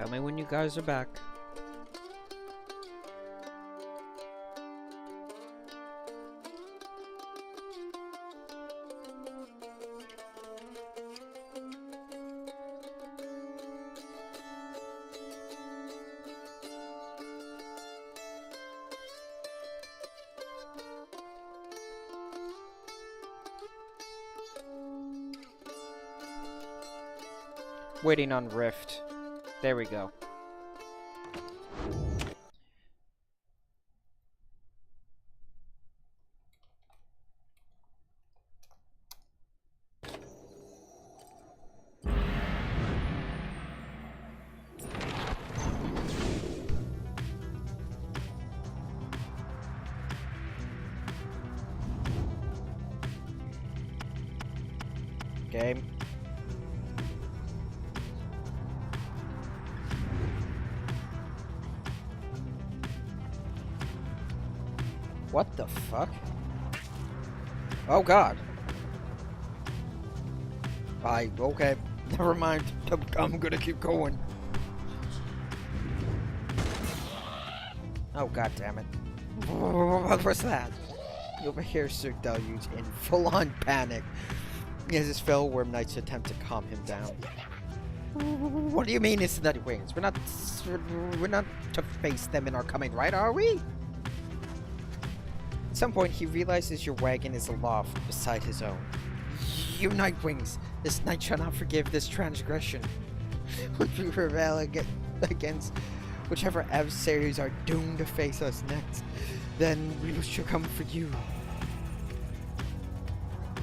Tell me when you guys are back. Waiting on Rift. There we go. Game. What the fuck? Oh god. Okay. Never mind. I'm gonna keep going. Oh god damn it. What was that? You overhear Sir Deluge in full-on panic as his fellow worm knights attempt to calm him down. What do you mean it's nutty wings? We're not to face them in our coming, right, are we? At some point, he realizes your wagon is aloft beside his own. You Nightwings, this knight shall not forgive this transgression. Would we prevail against whichever adversaries are doomed to face us next, then we shall come for you.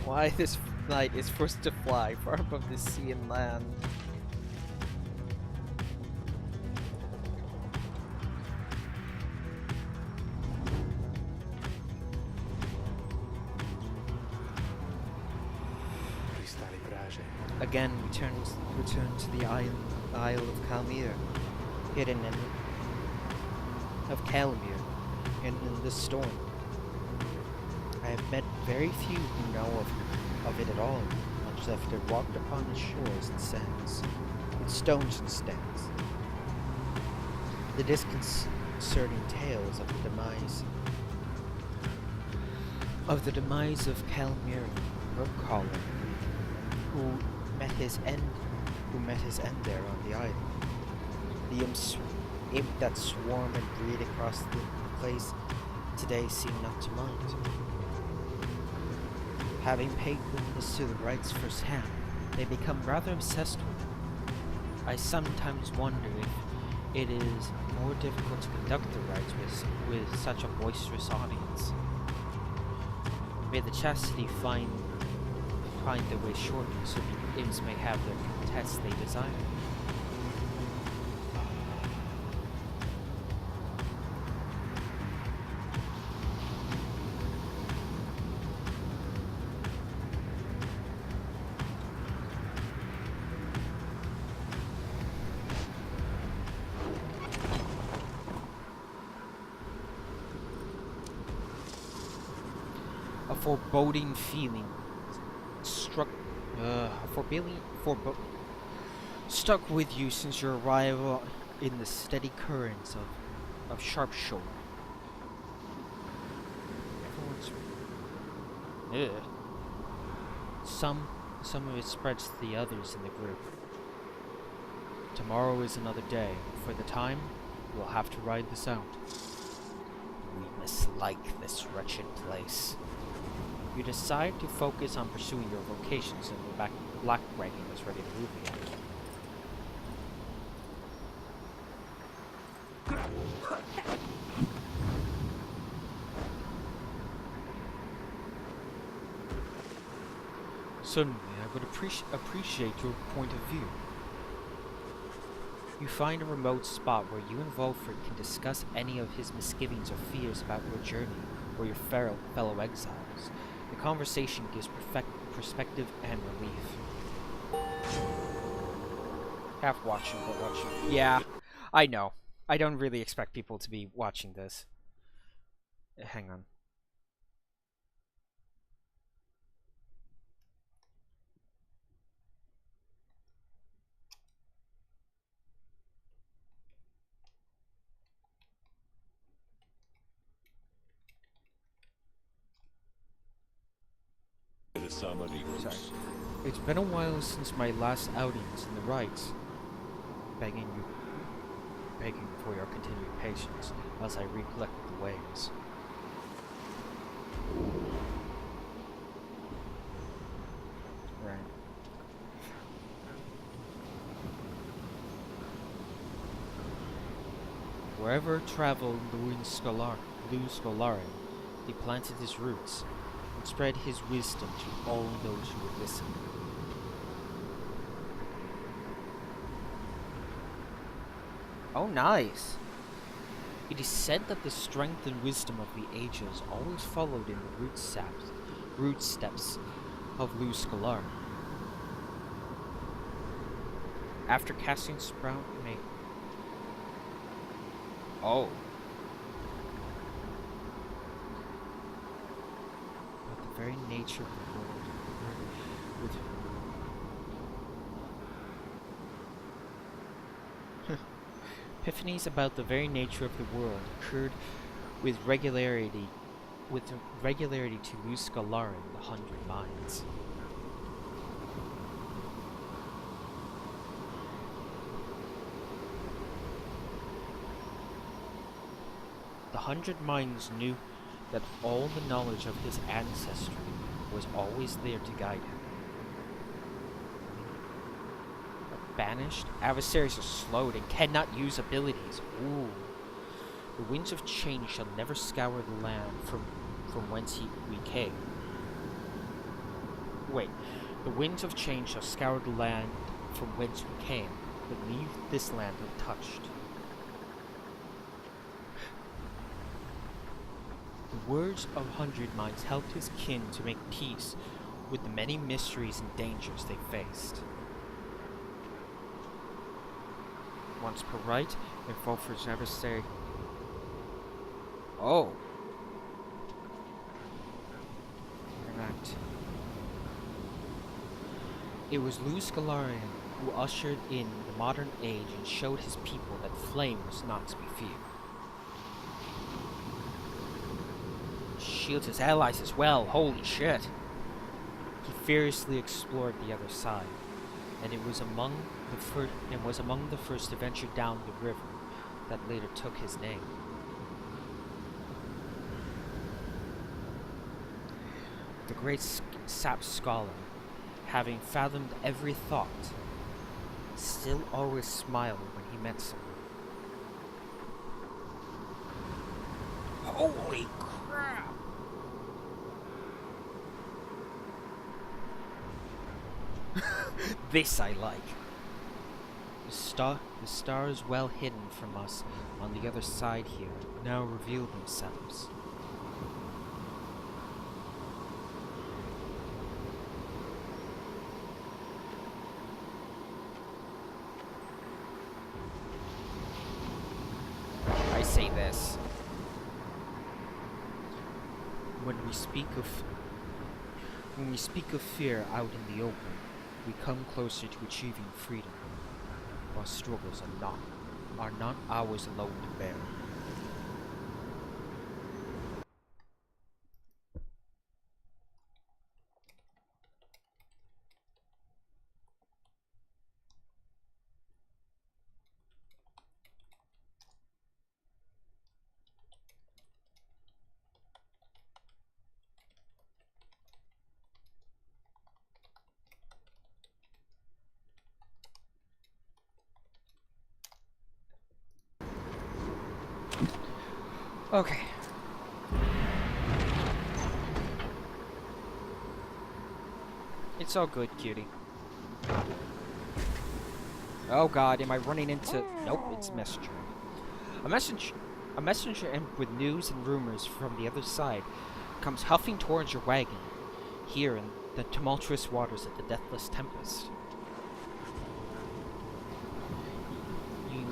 Why this knight is forced to fly far above the sea and land. Again, return to the Isle of Calmere, hidden in the storm. I have met very few who know of it at all, much left to walked upon its shores and sands, its stones and stands. The disconcerting tales of the demise of Calmere Rookcaller, who met his end there on the island. The imp that swarm and breed across the place today seem not to mind. Having paid witness to the rites firsthand, they become rather obsessed with them. I sometimes wonder if it is more difficult to conduct the rites with such a boisterous audience. May the chastity find their way shortened so the imps may have their contests they desire. A foreboding feeling stuck with you since your arrival in the steady currents of Sharpshore. Some of it spreads to the others in the group. Tomorrow is another day. For the time, we'll have to ride this out. We mislike this wretched place. You decide to focus on pursuing your vocations and the black wagon is ready to move again. Certainly, I would appreciate your point of view. You find a remote spot where you and Volfred can discuss any of his misgivings or fears about your journey or your fellow exiles. The conversation gives perspective and relief. Half watching, but watching. Yeah, I know. I don't really expect people to be watching this. Hang on. Sorry. It's been a while since my last outings in the rites. Begging for your continued patience as I recollect the ways. Right. Wherever traveled Louis Scolarin, he planted his roots and spread his wisdom to all those who would listen. Oh, nice! It is said that the strength and wisdom of the ages always followed in the root steps of Louis Scolarin. After casting Sprout made. Oh. But the very nature of the world epiphanies about the very nature of the world occurred with regularity to Louis Scolarin, the 100 Minds. The 100 Minds knew that all the knowledge of his ancestry was always there to guide him. Banished, adversaries are slowed and cannot use abilities. Ooh. The winds of change shall never scour the land from whence we came. Wait. The winds of change shall scour the land from whence we came, but leave this land untouched. The words of 100 Minds helped his kin to make peace with the many mysteries and dangers they faced. Once per right, and Fulford's never say. Oh. Correct. It was Louis Scolarin who ushered in the modern age and showed his people that flame was not to be feared. Shield his allies as well, holy shit! He furiously explored the other side, and was among the first to venture down the river that later took his name. The great sap scholar, having fathomed every thought, still always smiled when he met someone. Holy crap! This I like. The stars well hidden from us on the other side here now reveal themselves. I say this. When we speak of fear out in the open, we come closer to achieving freedom. Our struggles are not ours alone to bear. Okay. It's all good, cutie. Oh god, am I running into... Nope, it's a messenger. A messenger with news and rumors from the other side comes huffing towards your wagon, here in the tumultuous waters of the Deathless Tempest. You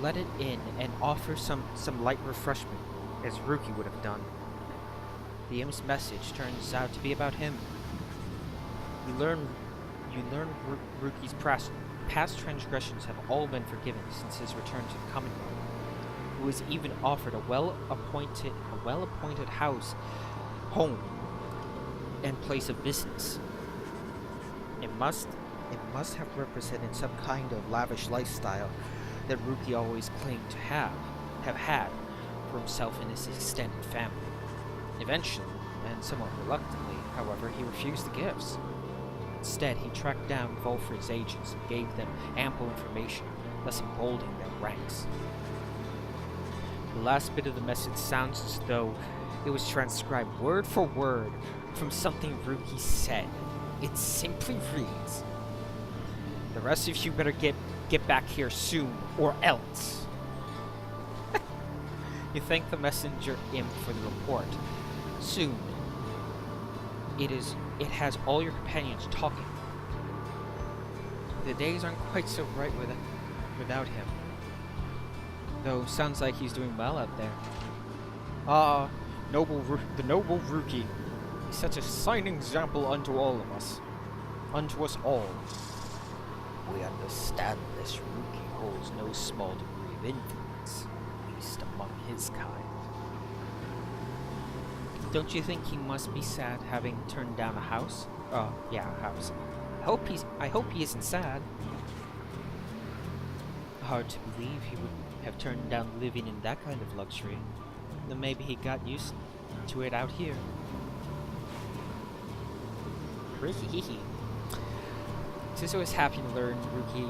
let it in and offer some light refreshment, as Ruki would have done. The imp's message turns out to be about him. You learn Ruki's past transgressions have all been forgiven since his return to the Commonwealth, who was even offered a well-appointed home and place of business. It must have represented some kind of lavish lifestyle that Ruki always claimed to have had for himself and his extended family. Eventually, and somewhat reluctantly, however, he refused the gifts. Instead, he tracked down Volfred's agents and gave them ample information, thus emboldening their ranks. The last bit of the message sounds as though it was transcribed word for word from something Ruki said. It simply reads, "The rest of you better get back here soon, or else." You thank the messenger imp for the report. Soon. It has all your companions talking. The days aren't quite so bright without him. Though sounds like he's doing well out there. The noble Ruki. He's such a shining example unto all of us. Unto us all. We understand this Ruki holds no small degree of influence, at least among his kind. Don't you think he must be sad having turned down a house? Yeah, a house. I hope he isn't sad. Hard to believe he would have turned down living in that kind of luxury. Then maybe he got used to it out here. Hee. Tiso is happy to learn Ruki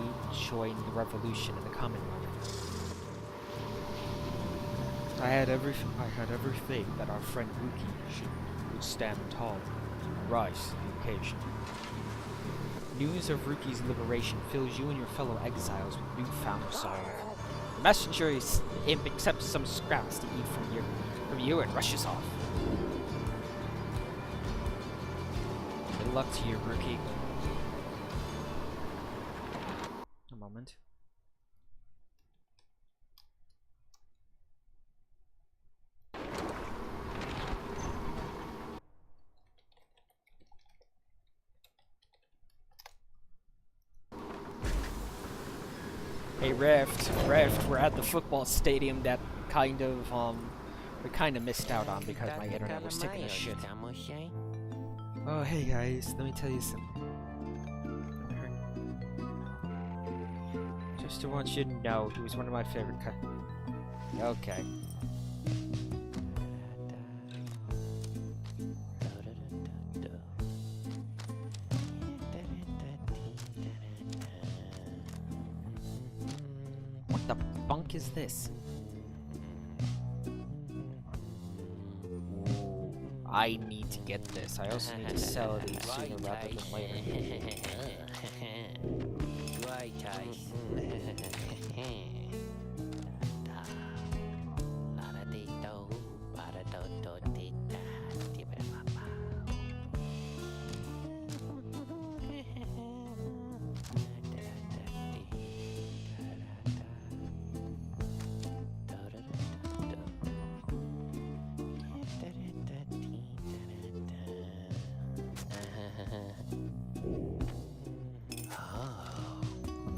joined the revolution in the Commonwealth. I had every faith that our friend Ruki would stand tall and rise to the occasion. News of Ruki's liberation fills you and your fellow exiles with newfound resolve. The messenger imp accepts some scraps to eat from you and rushes off. Good luck to you, Ruki. A moment. Hey Rift, we're at the football stadium that we kind of missed out on because my internet was taking a shit. Oh, hey guys, let me tell you something. Just to want you to know, he was one of my favorite Okay. What the funk is this? Ooh, I need to get this. I also need to sell these sooner rather than later.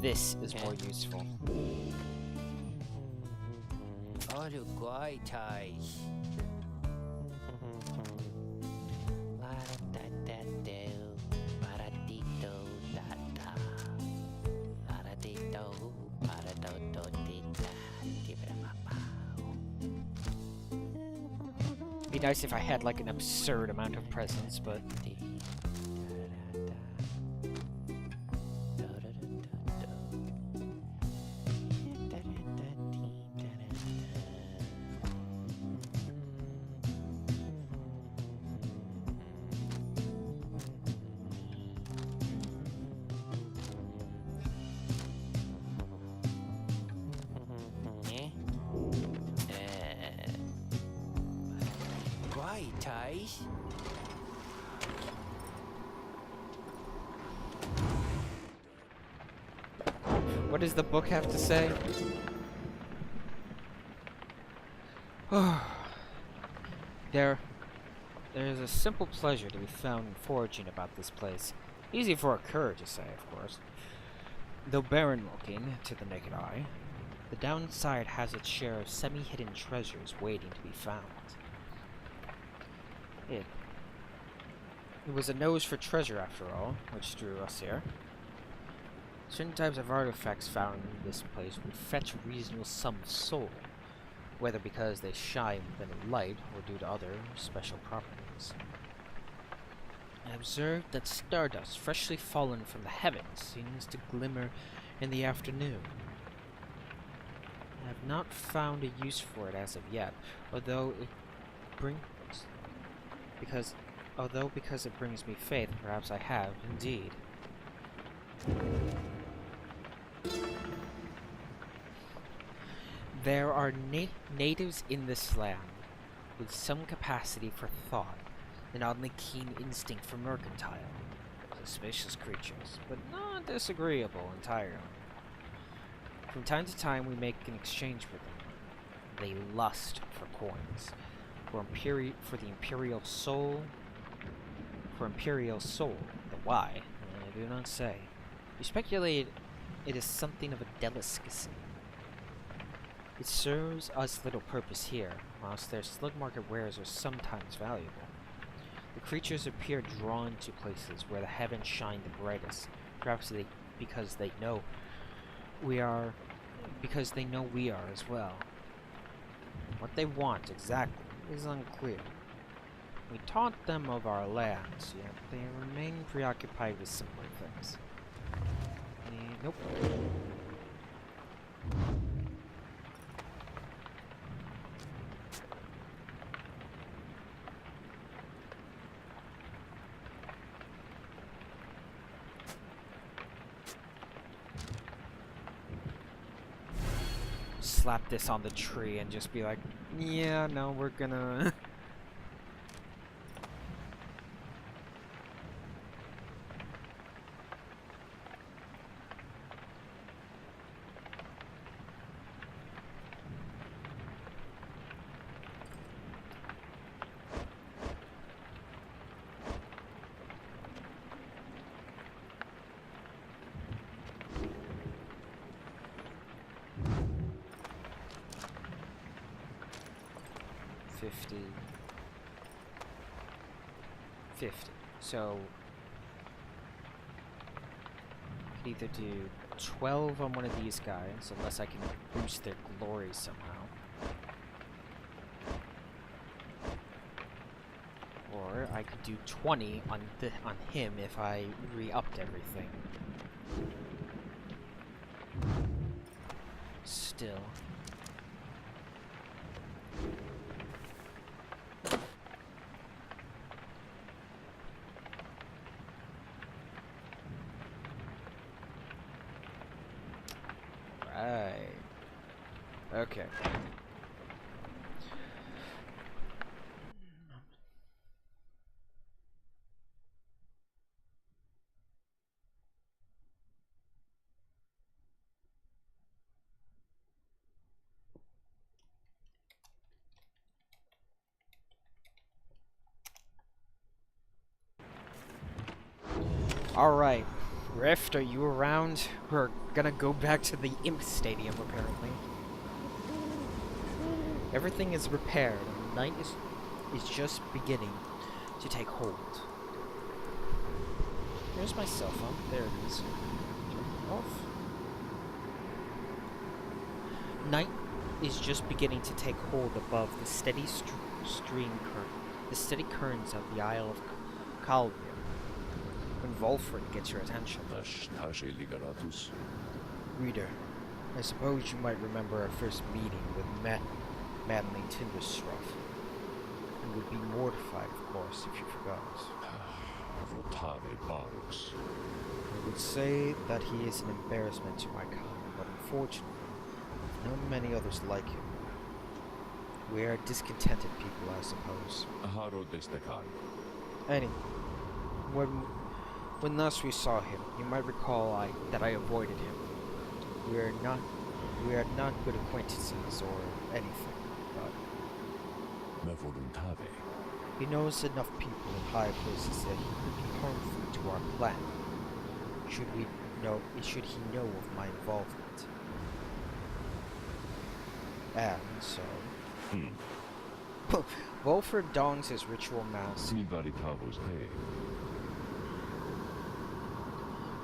This is more useful. Be nice if I had like an absurd amount of presents, but what does the book have to say? There is a simple pleasure to be found in foraging about this place. Easy for a cur to say, of course. Though barren-looking to the naked eye, the downside has its share of semi-hidden treasures waiting to be found. It was a nose for treasure, after all, which drew us here. Certain types of artifacts found in this place would fetch a reasonable sum of soul, whether because they shine within a light or due to other special properties. I observed that stardust freshly fallen from the heavens seems to glimmer in the afternoon. I have not found a use for it as of yet, although because it brings me faith, perhaps I have indeed. There are natives in this land with some capacity for thought, an oddly keen instinct for mercantile, suspicious creatures, but not disagreeable entirely. From time to time we make an exchange with them. They lust for coins, for the imperial soul, the why, I do not say. We speculate it is something of a delicacy. It serves us little purpose here, whilst their slug market wares are sometimes valuable. The creatures appear drawn to places where the heavens shine the brightest, perhaps because they know we are as well. What they want exactly is unclear. We taught them of our lands, yet they remain preoccupied with simpler things. Nope. Slap this on the tree and just be like, yeah, no, we're gonna... $50. So I could either do 12 on one of these guys, unless I can boost their glory somehow. Or I could do 20 on him if I re-upped everything. Still. Okay. Alright. Rift, are you around? We're gonna go back to the Imp Stadium, apparently. Everything is repaired, and the night is just beginning to take hold. Here's my cell phone. There it is. Turn it off. Night is just beginning to take hold above the steady currents of the Isle of Calvia. When Volfred gets your attention. Reader, I suppose you might remember our first meeting with Madeline Tinderstruff, and would be mortified, of course, if you forgot. I would say that he is an embarrassment to my kind, but unfortunately, I've known many others like him. We are discontented people, I suppose. Anyway, when last we saw him, you might recall that I avoided him. We are not good acquaintances or anything, but he knows enough people in high places that he could be harmful to our plan. Should he know of my involvement. And so Volfred dons his ritual mask.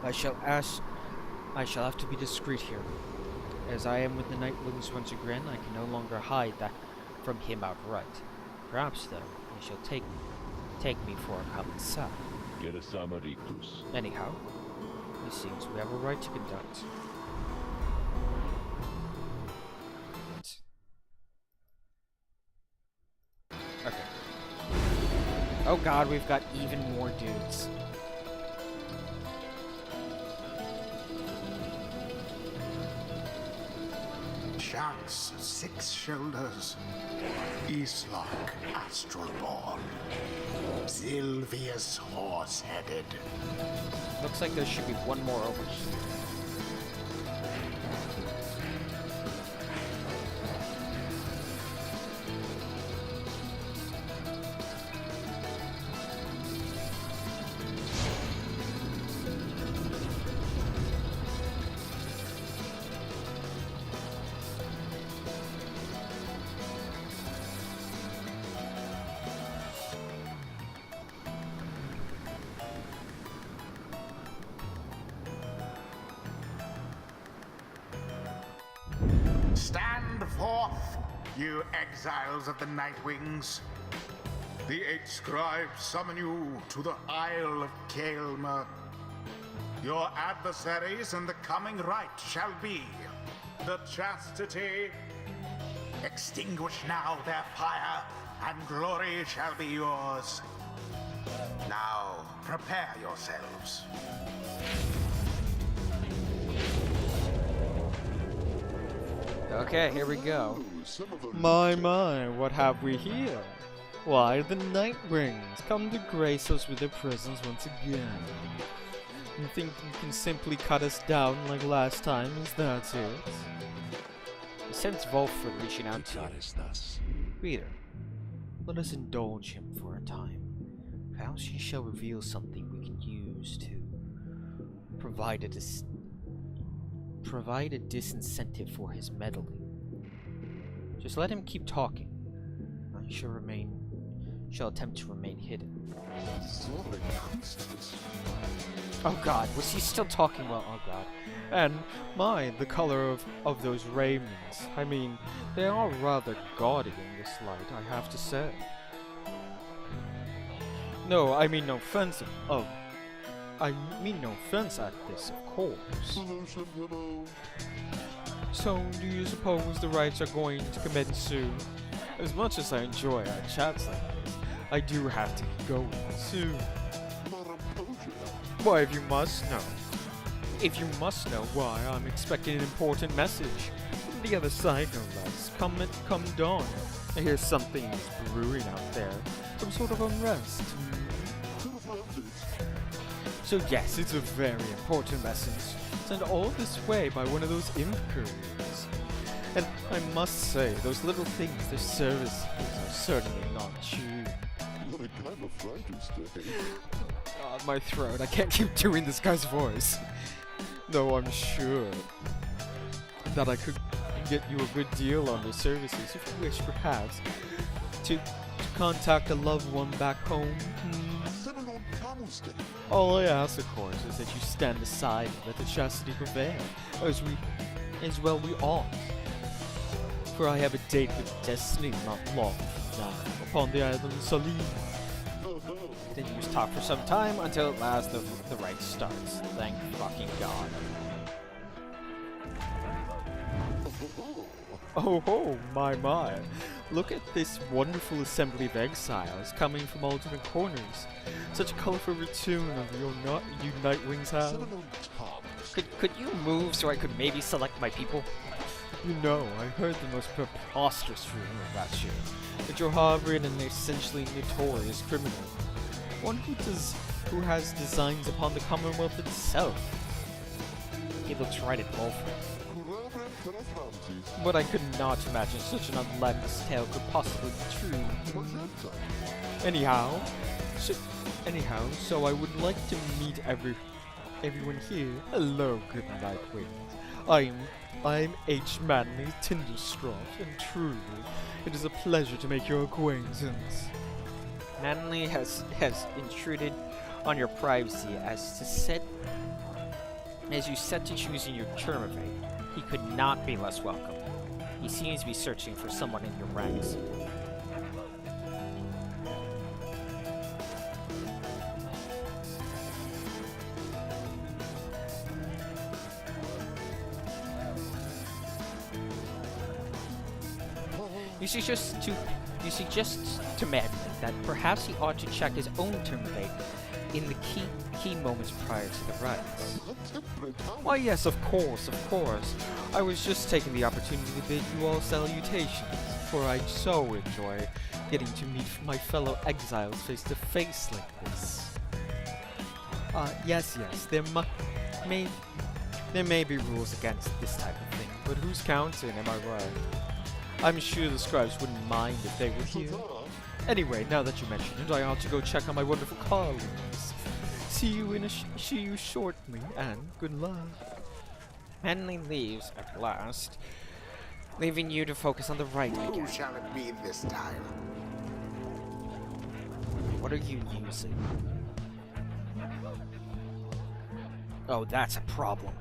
I shall have to be discreet here. As I am with the Nightwings once again, I can no longer hide that from him outright. Perhaps, though, he shall take me for a common son. Anyhow, it seems we have a right to conduct. Okay. Oh god, we've got even more dudes. Shanks, Six Shoulders, Islark, Astralborn, Sylvius, Horse-Headed. Looks like there should be one more over here. Stand forth, you exiles of the Nightwings. The 8 scribes summon you to the Isle of Kaelma. Your adversaries in the coming rite shall be the Chastity. Extinguish now their fire, and glory shall be yours. Now, prepare yourselves. Okay, here we go. My, what have we here? Why, the Nightwings come to grace us with their presence once again. You think you can simply cut us down like last time, is that it? He sends Volfred reaching out to us. Reader, let us indulge him for a time. Perhaps he shall reveal something we can use to provide a disincentive for his meddling. Just let him keep talking. I shall attempt to remain hidden. Oh god, was he still talking well? Oh god. And the color of those raiments. I mean, they are rather gaudy in this light, I have to say. No, I mean no offense I mean no offense at this, of course. So, do you suppose the rites are going to commence soon? As much as I enjoy our chats like this, I do have to go soon. Why, if you must know why, I'm expecting an important message. From the other side, no less. Come dawn. I hear something is brewing out there. Some sort of unrest. So yes, it's a very important message, sent all this way by one of those inquiries. And I must say, those little things, their services are certainly not cheap. God, my throat, I can't keep doing this guy's voice. Though I'm sure that I could get you a good deal on their services if you wish, perhaps, to contact a loved one back home. All I ask, of course, is that you stand aside and let the chastity prevail, as well we ought. For I have a date with destiny not long from now, upon the island Salim. Continues talk for some time until at last the rite starts. Thank fucking God. Oh ho, my. Look at this wonderful assembly of exiles coming from all different corners. Such a colorful return of you Nightwings have. Could you move so I could maybe select my people? You know, I heard the most preposterous rumor about you. That you're harboring an essentially notorious criminal. One who has designs upon the Commonwealth itself. He looks right at Volfred. But I could not imagine such an outlandish tale could possibly be true. Anyhow, so I would like to meet everyone here. Hello, good Nightwings. I'm H. Manley Tinderstraw, and truly, it is a pleasure to make your acquaintance. Manley has intruded on your privacy as to set As you set to choosing your termivate, he could not be less welcome. He seems to be searching for someone in your ranks. You suggest to Madman that perhaps he ought to check his own termivate in the key moments prior to the rites. Why yes, of course. I was just taking the opportunity to bid you all salutations, for I so enjoy getting to meet my fellow exiles face to face like this. Yes, there may be rules against this type of thing, but who's counting, am I right? I'm sure the scribes wouldn't mind if they were here. Anyway, now that you mention it, I ought to go check on my wonderful colleagues. See you shortly, and good luck. Manly leaves at last, leaving you to focus on the rite again. Who shall it be this time? What are you using? Oh, that's a problem.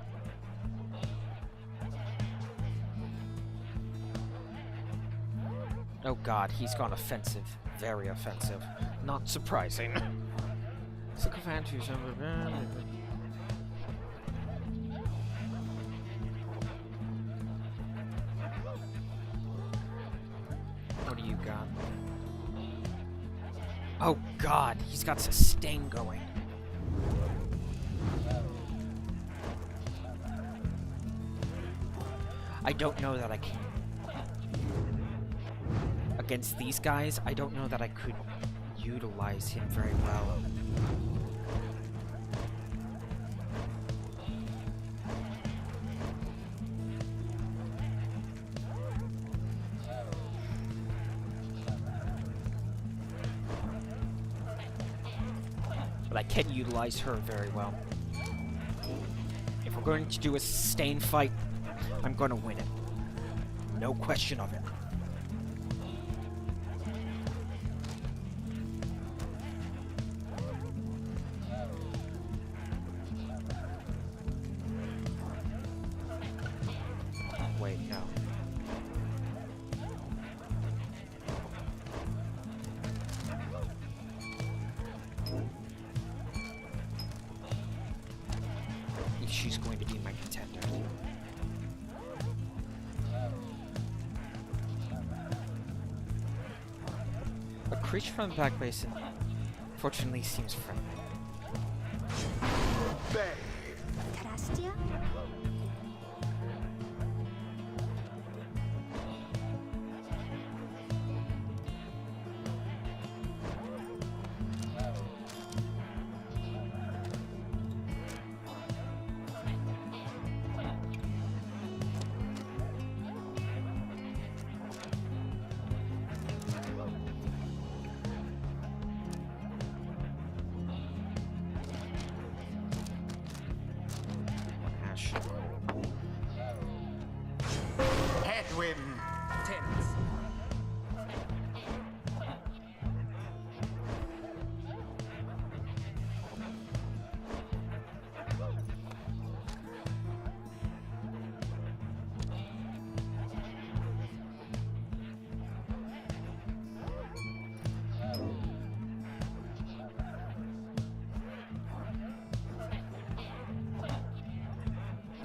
Oh god, he's gone offensive. Very offensive. Not surprising. Sycophantus. What do you got? Oh god, he's got sustain going. I don't know that I can. Against these guys, I don't know that I could utilize him very well. But I can utilize her very well. If we're going to do a sustained fight, I'm going to win it. No question of it. Wait, no. She's going to be my contender. A creature from the back basin fortunately seems friendly. Trastia? Headwind. Tense.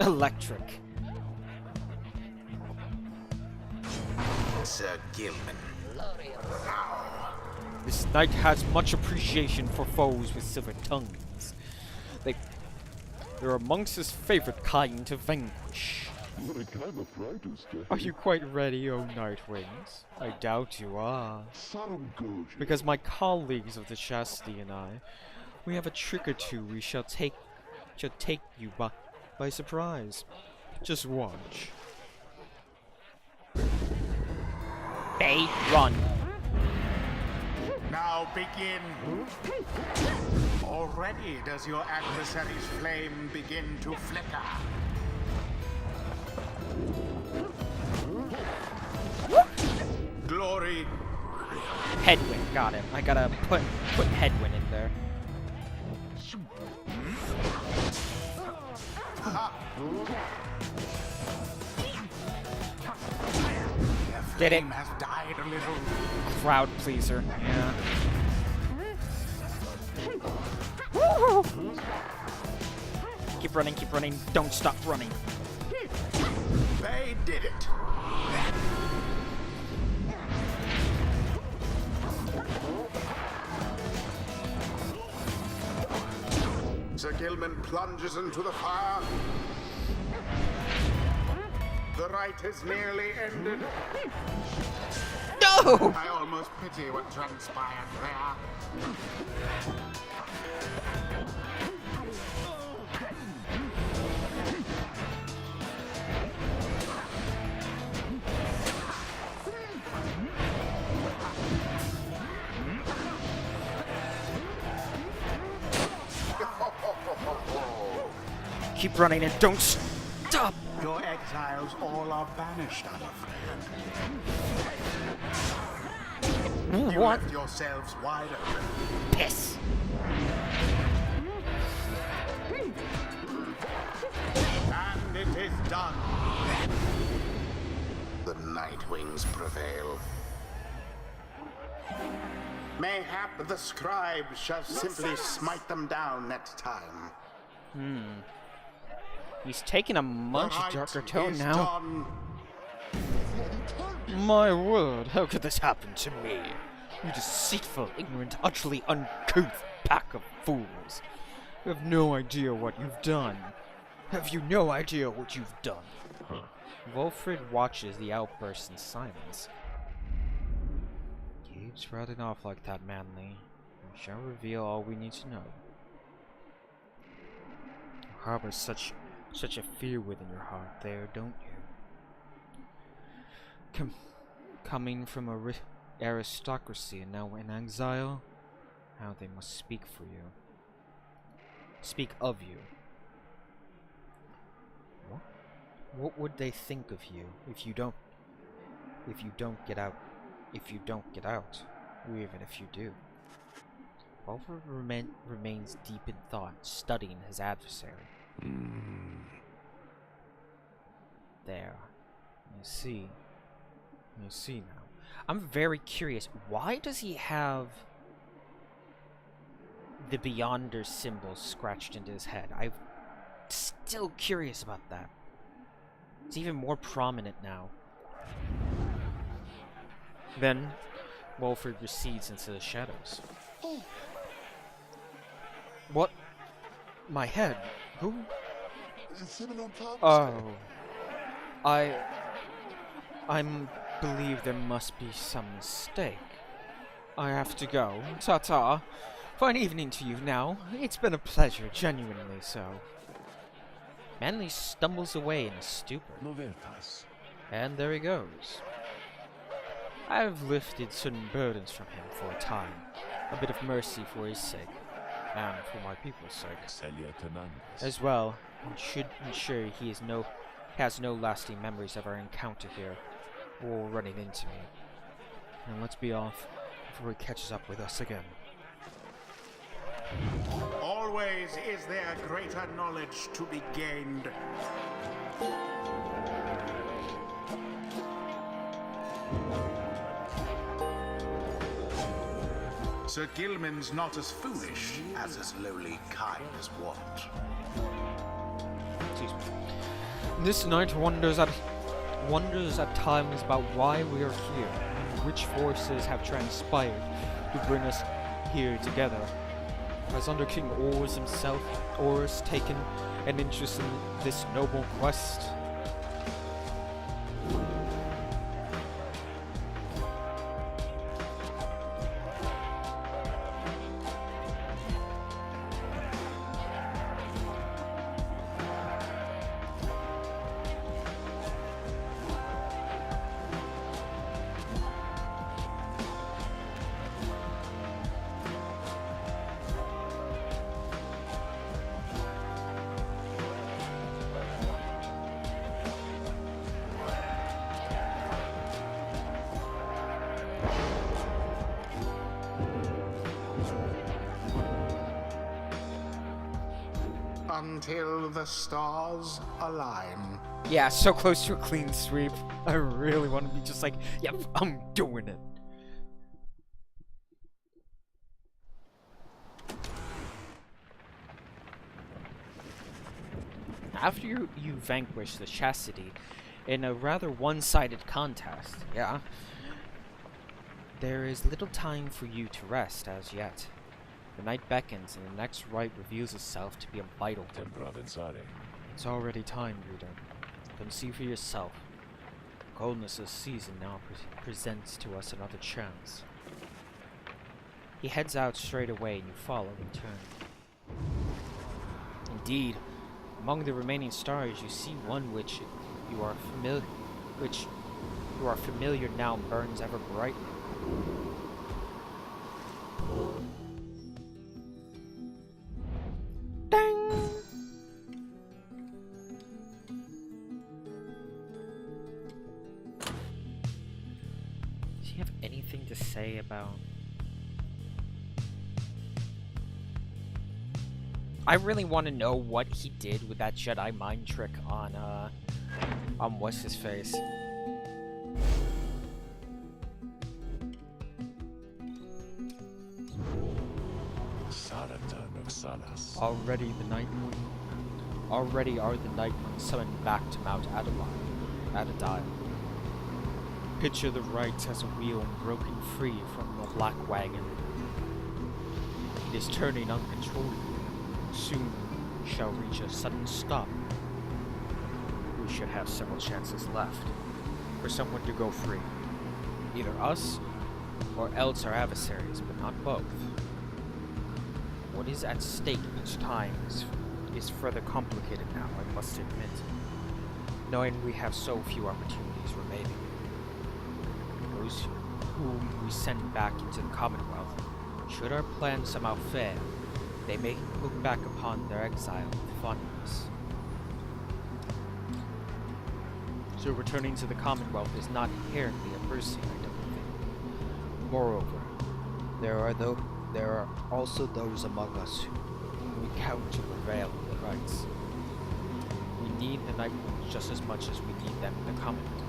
Electric. Sir Gilman. This knight has much appreciation for foes with silver tongues. They're amongst his favorite kind to vanquish. Are you quite ready, O Nightwings? I doubt you are. Because my colleagues of the Chastity and I, we have a trick or two we shall take you by surprise. Just watch. Bay, run. Now begin. Already does your adversary's flame begin to flicker. Glory. Headwind, got him. I gotta put Headwind in there. Did it. flame has died a little. Crowd pleaser. Yeah. Keep running, don't stop running. They did it. Sir Gilman plunges into the fire. The rite is nearly ended. No! I almost pity what transpired there. Keep running and don't stop! Your exiles all are banished, I'm afraid. You What? left yourselves wide open. Piss! And it is done. The Nightwings prevail. Mayhap the scribes shall simply smite them down next time. He's taking a much The rite darker tone is now. done. My word, how could this happen to me? You deceitful, ignorant, utterly uncouth pack of fools. You have no idea what you've done. Have you no idea what you've done? Wilfred watches the outburst in silence. Keeps riding off like that, Manly. We shall reveal all we need to know. You harbor such a fear within your heart there, don't you? Coming from a aristocracy and now in exile, how they must speak for you. Speak of you. What would they think of you if you don't get out? If you don't get out, or even if you do. Wolford remains deep in thought, studying his adversary. There. You see now. I'm very curious. Why does he have the Beyonder symbol scratched into his head? I'm still curious about that. It's even more prominent now. Then, Wolford recedes into the shadows. What? My head? Who? Oh. I believe there must be some mistake. I have to go. Ta-ta. Fine evening to you now. It's been a pleasure, genuinely so. Manly stumbles away in a stupor. And there he goes. I have lifted certain burdens from him for a time. A bit of mercy for his sake, and for my people's sake. As well, and should ensure he has no lasting memories of our encounter here, or running into me. And let's be off before he catches up with us again. Always is there greater knowledge to be gained. Sir Gilman's not as foolish as his lowly kind is wont. Excuse me. This knight wonders at times about why we are here, and which forces have transpired to bring us here together. Has under King Orus taken an interest in this noble quest? Until the stars align. Yeah, so close to a clean sweep. I really want to be just like, yep, I'm doing it. After you vanquish the Chastity in a rather one-sided contest, yeah, there is little time for you to rest as yet. The night beckons and the next rite reveals itself to be a vital one. It's already time, reader. Come see for yourself. Coldness of season now presents to us another chance. He heads out straight away and you follow in turn. Indeed, among the remaining stars you see one which you are familiar now burns ever brightly. Dang! Does he have anything to say about... I really want to know what he did with that Jedi mind trick on what's his face. Already are the Nightwings summoned back to Mount Adadai. Picture the rites as a wheel broken free from the black wagon. It is turning uncontrollably. Soon shall reach a sudden stop. We should have several chances left for someone to go free. Either us or else our adversaries, but not both. What is at stake each time is further complicated now, I must admit, knowing we have so few opportunities remaining. Those whom we send back into the Commonwealth, should our plan somehow fail, they may look back upon their exile with fondness. So returning to the Commonwealth is not inherently a mercy, I don't think. Moreover, there are also those among us who we count to prevail in the rights. We need the Nightwings just as much as we need them in the Commonwealth.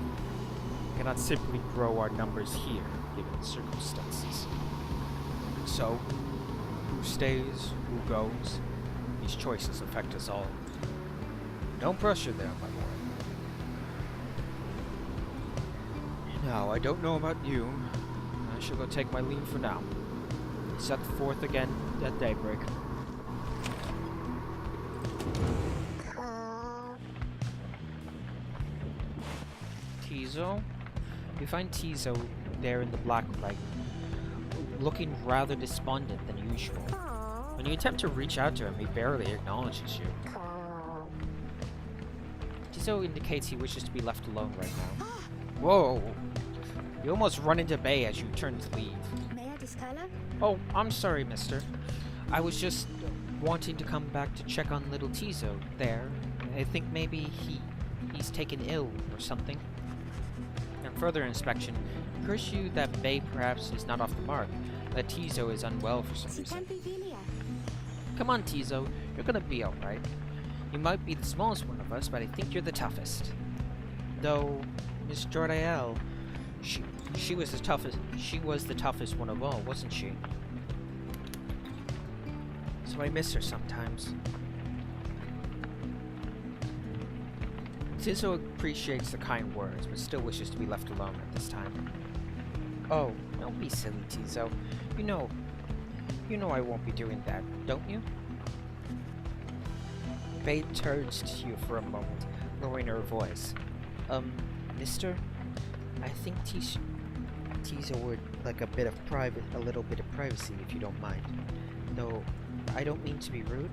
We cannot simply grow our numbers here, given the circumstances. So, who stays, who goes, these choices affect us all. No pressure there, my boy. Now, I don't know about you. I shall go take my leave for now. Set forth again at daybreak. Tizo? You find Tizo there in the black light, looking rather despondent than usual. When you attempt to reach out to him, he barely acknowledges you. Tizo indicates he wishes to be left alone right now. Whoa! You almost run into Bay as you turn to leave. Oh, I'm sorry, mister. I was just wanting to come back to check on little Tizo there. I think maybe he's taken ill or something. On further inspection, it occurs to you that Bay perhaps is not off the mark, that Tizo is unwell for some reason. Come on, Tizo, you're gonna be alright. You might be the smallest one of us, but I think you're the toughest. Though, Miss Jordael, she was the toughest one of all, wasn't she? So I miss her sometimes. Tizo appreciates the kind words, but still wishes to be left alone at this time. Oh, don't be silly, Tizo. You know I won't be doing that, don't you? Faye turns to you for a moment, lowering her voice. Mister? I think Tizo would like a little bit of privacy, if you don't mind. Though, I don't mean to be rude.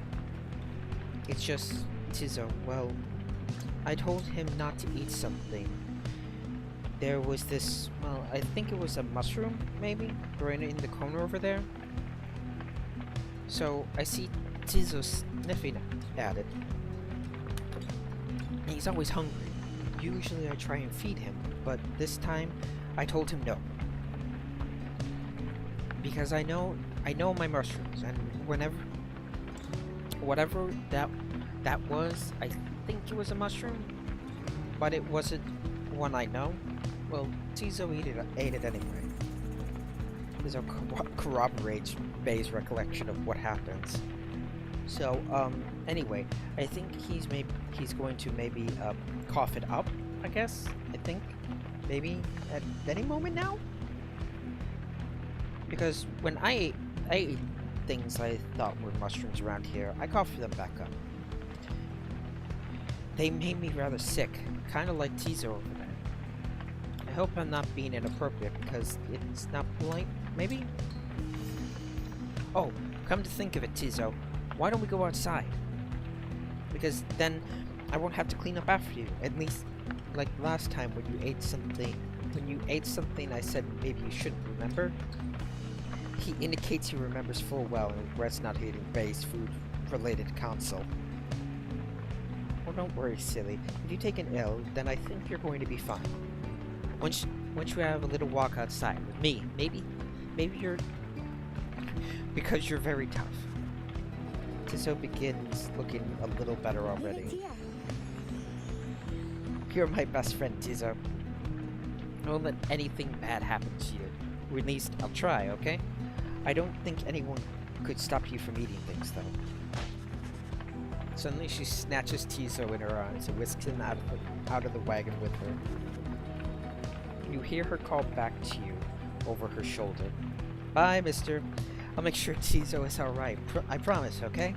It's just, Tizo, well, I told him not to eat something. There was this, well, I think it was a mushroom, maybe? Right in the corner over there. So, I see Tizo sniffing at it. He's always hungry. Usually I try and feed him, but this time I told him no. Because I know my mushrooms, and whatever that was, I think it was a mushroom. but it wasn't one I know. Well, Tizo ate it anyway. Tizo corroborates Bay's recollection of what happens. So, anyway, I think he's going to maybe cough it up, I guess. I think maybe at any moment now. Because when I ate things I thought were mushrooms around here, I coughed them back up. They made me rather sick, kind of like Tizo over there. I hope I'm not being inappropriate because it's not polite, maybe? Oh, come to think of it, Tizo, why don't we go outside? Because then I won't have to clean up after you, at least like last time when you ate something. When you ate something I said maybe you shouldn't, remember? He indicates he remembers full well and regrets not eating Bay's food-related console. Well, don't worry, silly. If you take an ill, then I think you're going to be fine. Once you have a little walk outside with me, maybe you're... because you're very tough. Tizo begins looking a little better already. You're my best friend, Tizo. I won't let anything bad happen to you. Or at least, I'll try, okay? I don't think anyone could stop you from eating things, though. Suddenly she snatches Tizo in her arms and whisks him out of the wagon with her. You hear her call back to you over her shoulder. Bye, mister. I'll make sure Tizo is alright. I promise, okay?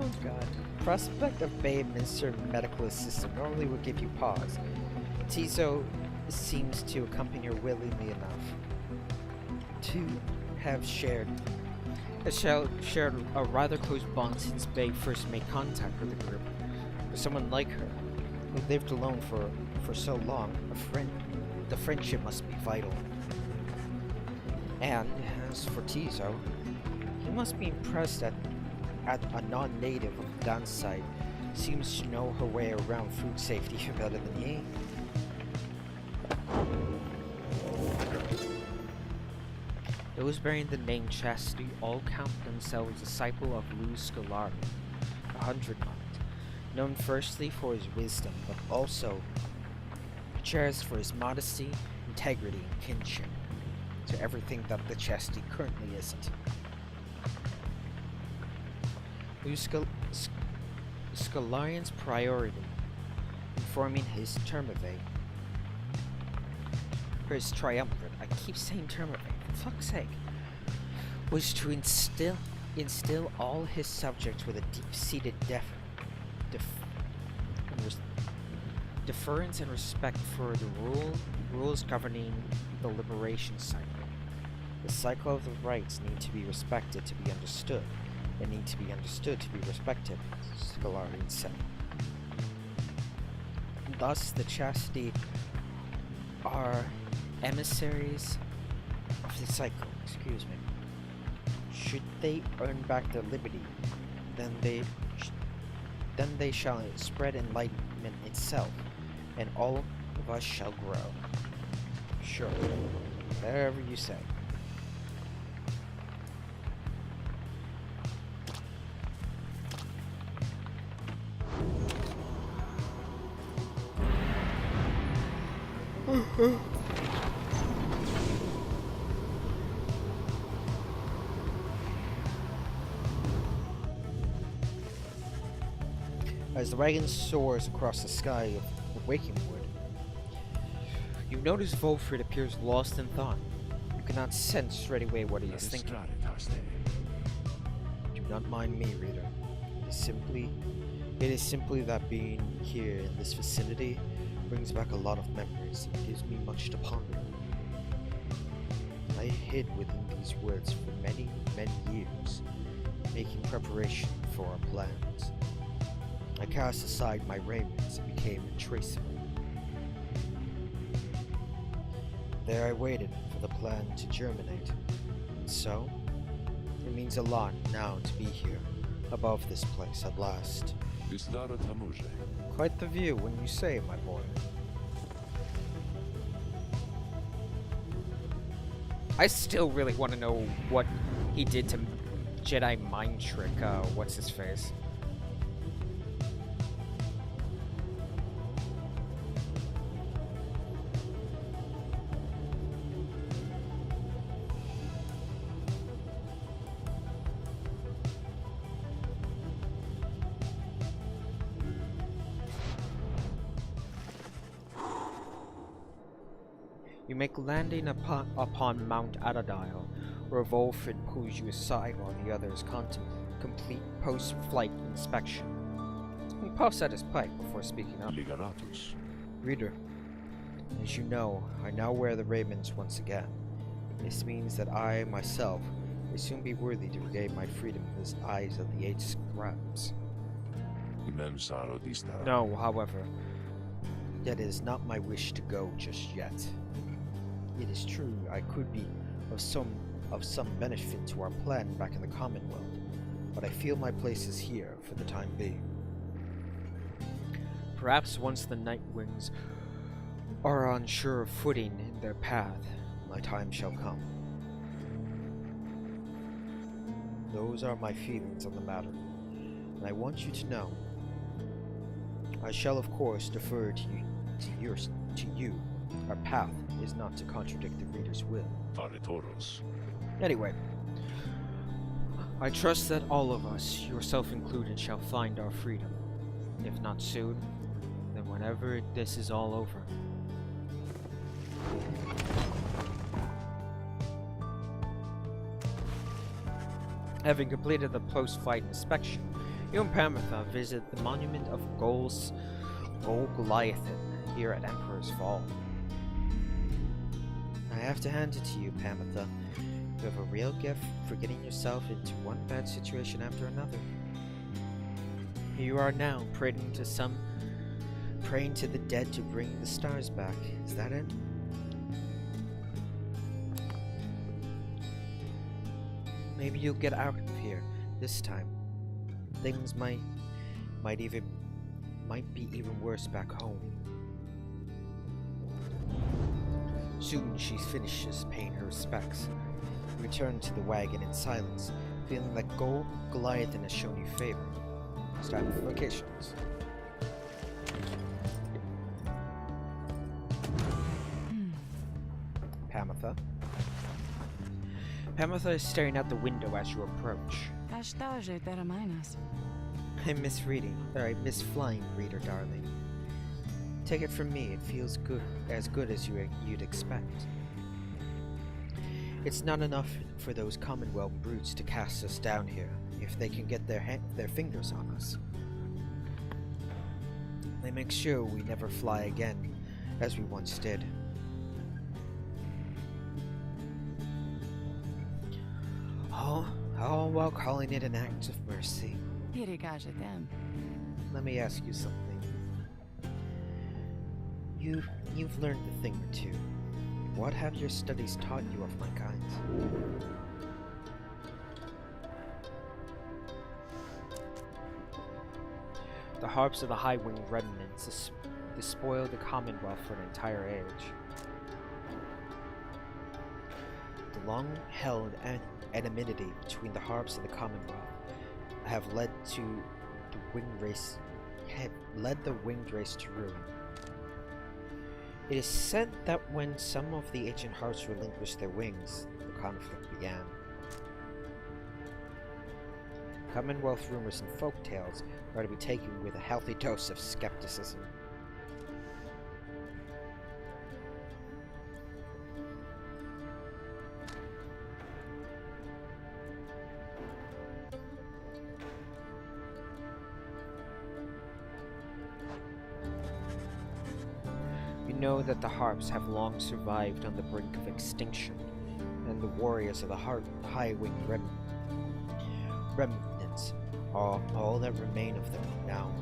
Oh god. Prospect of Bay administered medical assistant normally would give you pause. Tizo seems to accompany her willingly enough to have shared a rather close bond since Bay first made contact with the group. For someone like her, who lived alone for so long, the friendship must be vital. And as for Tizo, he must be impressed at a non-native of the downside seems to know her way around food safety better than he. Those bearing the name Chastity all count themselves disciple of Luz Scalari, the 100-Month, known firstly for his wisdom, but also cherished for his modesty, integrity, and kinship to everything that the Chastity currently isn't. Luz Scalarian's priority in forming his termivate, or his triumvirate, I keep saying termivate, for fuck's sake, was to instill all his subjects with a deep-seated deference and respect for the rules governing the liberation cycle. The cycle of the rights need to be respected to be understood, and need to be understood to be respected, Scalarian said. Thus, the Chastity are emissaries of the cycle, Should they earn back their liberty, then they shall spread enlightenment itself, and all of us shall grow. Sure, whatever you say. As the wagon soars across the sky of Wakingwood, you notice Volfred appears lost in thought. You cannot sense straight away what he is thinking. Do not mind me, reader. It is simply that being here in this vicinity brings back a lot of memories and gives me much to ponder. I hid within these woods for many, many years, making preparation for our plans. I cast aside my raiments and became untraceable. There I waited for the plan to germinate, and so, it means a lot now to be here, above this place at last. Quite the view when you say, my boy. I still really want to know what he did to Jedi mind trick, what's his face? You make landing upon Mount Adadile, where Wolfred pulls you aside while the others complete post-flight inspection. He puffs at his pipe before speaking up. Liberatus. Reader, as you know, I now wear the raiments once again. This means that I, myself, may soon be worthy to regain my freedom in the eyes of the 8 scribes. No, however, that is not my wish to go just yet. It is true I could be of some benefit to our plan back in the Commonwealth, but I feel my place is here for the time being. Perhaps once the Nightwings are on sure footing in their path, my time shall come. Those are my feelings on the matter, and I want you to know. I shall of course defer to you. Our path is not to contradict the reader's will. Anyway, I trust that all of us, yourself included, shall find our freedom. If not soon, then whenever this is all over. Having completed the post-flight inspection, you and Pamitha visit the monument of Gol Goliathan here at Emperor's Fall. I have to hand it to you, Pamitha. You have a real gift for getting yourself into one bad situation after another. Here you are now, praying to the dead to bring the stars back. Is that it? Maybe you'll get out of here this time. Things might be even worse back home. Soon she finishes paying her respects. You return to the wagon in silence, feeling that Goliathan has shown you favor. It's time for vacations. Pamitha. Pamitha is staring out the window as you approach. I miss reading, or I miss flying, reader darling. Take it from me, it feels good as you'd expect. It's not enough for those Commonwealth brutes to cast us down here, if they can get their fingers on us. They make sure we never fly again, as we once did. All while calling it an act of mercy. Let me ask you something. You've learned a thing or two. What have your studies taught you of my kind? The harps of the high-winged remnants despoiled the Commonwealth for an entire age. The long-held anonymity between the harps of the Commonwealth have led the winged race to ruin. It is said that when some of the ancient harps relinquished their wings, the conflict began. Commonwealth rumors and folk tales are to be taken with a healthy dose of skepticism. Know that the harps have long survived on the brink of extinction, and the warriors of the high-winged remnants are all that remain of them now.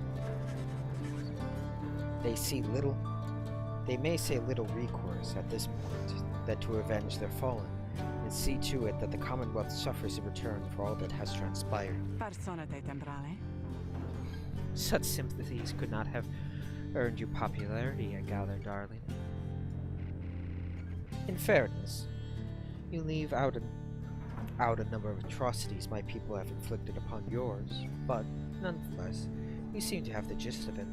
They may say little recourse at this point than to avenge their fallen, and see to it that the Commonwealth suffers in return for all that has transpired. Such sympathies could not have earned you popularity, I gather, darling. In fairness, you leave out a number of atrocities my people have inflicted upon yours, but nonetheless, you seem to have the gist of it.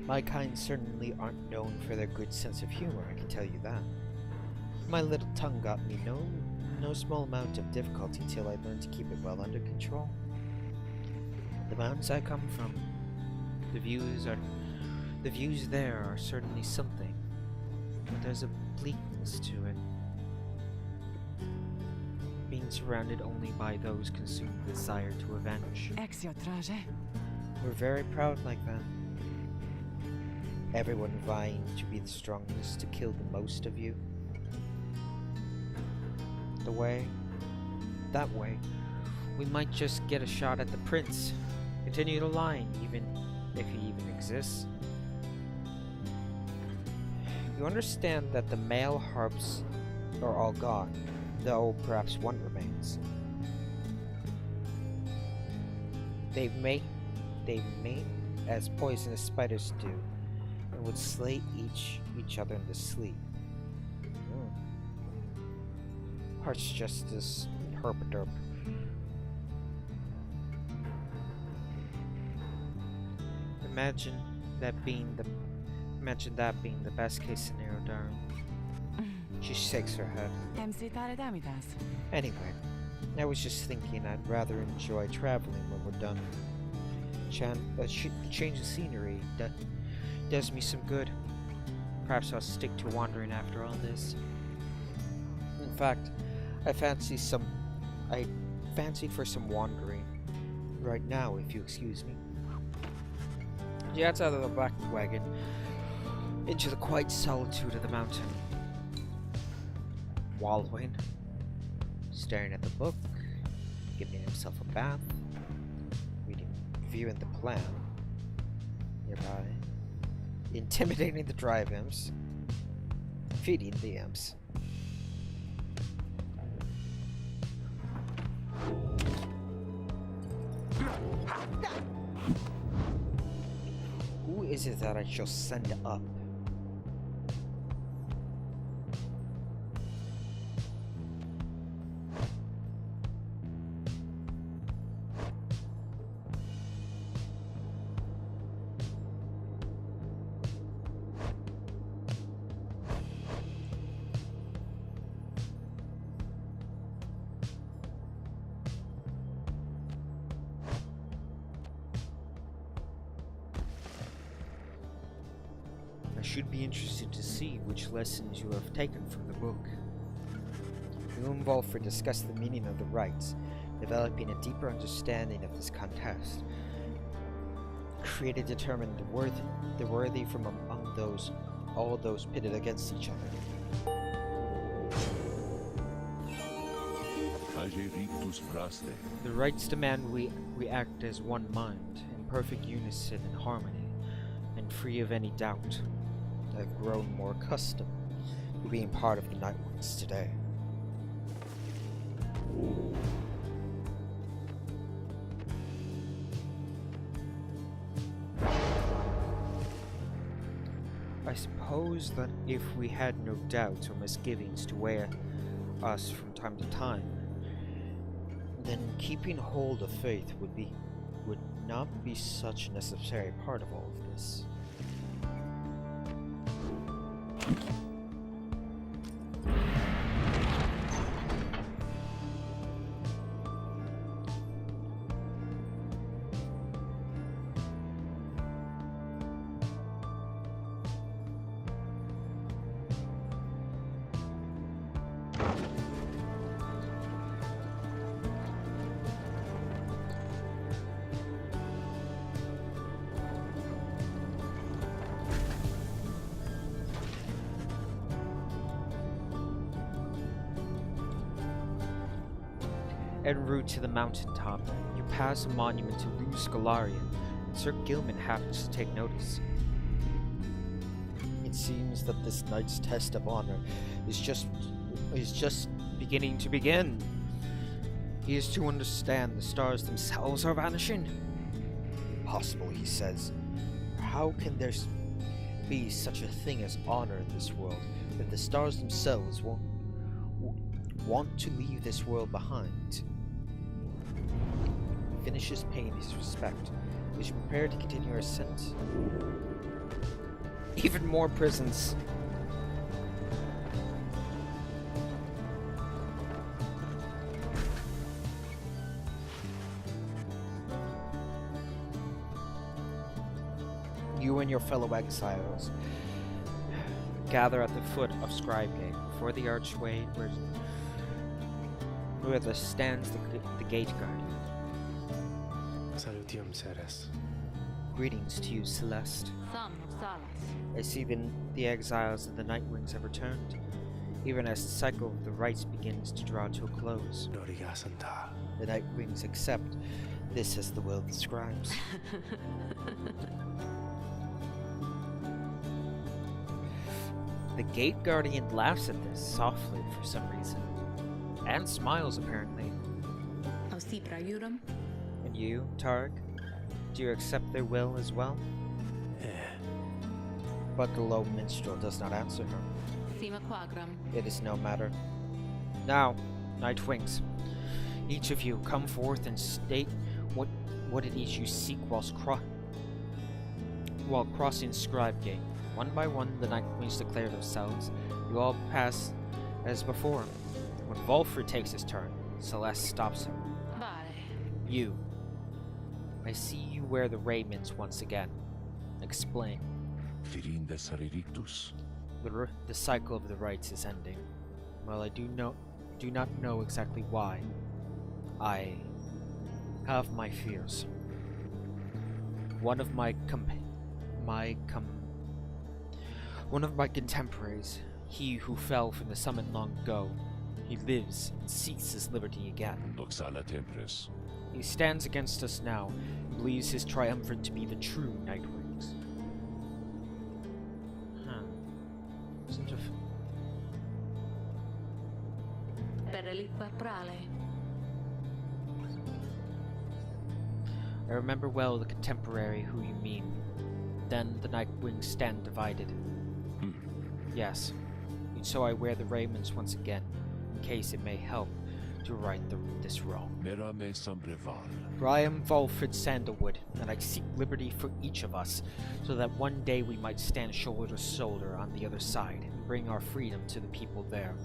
My kind certainly aren't known for their good sense of humor, I can tell you that. My little tongue got me no small amount of difficulty till I learned to keep it well under control. The mountains I come from, the views there are certainly something. but there's a bleakness to it. Being surrounded only by those consumed with desire to avenge. We're very proud like that. Everyone vying to be the strongest, to kill the most of you. That way, we might just get a shot at the prince. Continue the line, even if he even exists. You understand that the male harps are all gone, though perhaps one remains. They mate as poisonous spiders do, and would slay each other in their sleep. Harsh justice, herpaderp. Imagine that being the best case scenario, darling. She shakes her head. Anyway, I was just thinking I'd rather enjoy traveling when we're done. Change of scenery does me some good. Perhaps I'll stick to wandering after all this. In fact, I fancy for some wandering right now, if you excuse me. She gets out of the back wagon into the quiet solitude of the mountain. Wallowing, staring at the book, giving himself a bath, viewing the plan nearby, intimidating the drive imps, feeding the imps. Who is it that I shall send up? Should be interested to see which lessons you have taken from the book. You involve for discuss the meaning of the rites, developing a deeper understanding of this contest. Create and determine the worthy from among all those pitted against each other. The rites demand we act as one mind, in perfect unison and harmony, and free of any doubt. I've grown more accustomed to being part of the Nightwings today. I suppose that if we had no doubts or misgivings to weigh us from time to time, then keeping hold of faith would not be such a necessary part of all of this. En route to the mountaintop, you pass a monument to Lou Scalarian, and Sir Gilman happens to take notice. It seems that this knight's test of honor is just beginning to begin. He is to understand the stars themselves are vanishing. Impossible, he says. How can there be such a thing as honor in this world if the stars themselves want to leave this world behind? Finishes paying his respect. Is you prepared to continue our ascent? Even more prisons. You and your fellow exiles gather at the foot of Scribe Gate, before the archway where there stands the gate guardian. Salutium, Ceres. Greetings to you, Celeste. Some Salas. I see the exiles of the Nightwings have returned, even as the cycle of the rites begins to draw to a close. Doriga Santa. The Nightwings accept this as the will of the scribes. The Gate Guardian laughs at this softly for some reason, and smiles apparently. Ausipra Yuram. And you, Targ, do you accept their will as well? But the low minstrel does not answer her. Sima Quagram. It is no matter. Now, Nightwings, each of you come forth and state what it is you seek while crossing Scribe Gate. One by one, the Nightwings declare themselves. You all pass as before. When Volfred takes his turn, Celeste stops him. Vale. You. I see you wear the raiments once again. Explain. Virindes Aririctus. The cycle of the rites is ending. While I do not know exactly why, I have my fears. One of my contemporaries, he who fell from the summit long ago, he lives and seeks his liberty again. Doxala Tempres. He stands against us now and believes his triumvirate to be the true Nightwings. Seems to Pereliqua Prale. I remember well the contemporary who you mean. Then the Nightwings stand divided. Yes, and so I wear the raiments once again, in case it may help to right this wrong. Mera me Sambreval. For I am Volfred Sandalwood, and I seek liberty for each of us, so that one day we might stand shoulder to shoulder on the other side, and bring our freedom to the people there.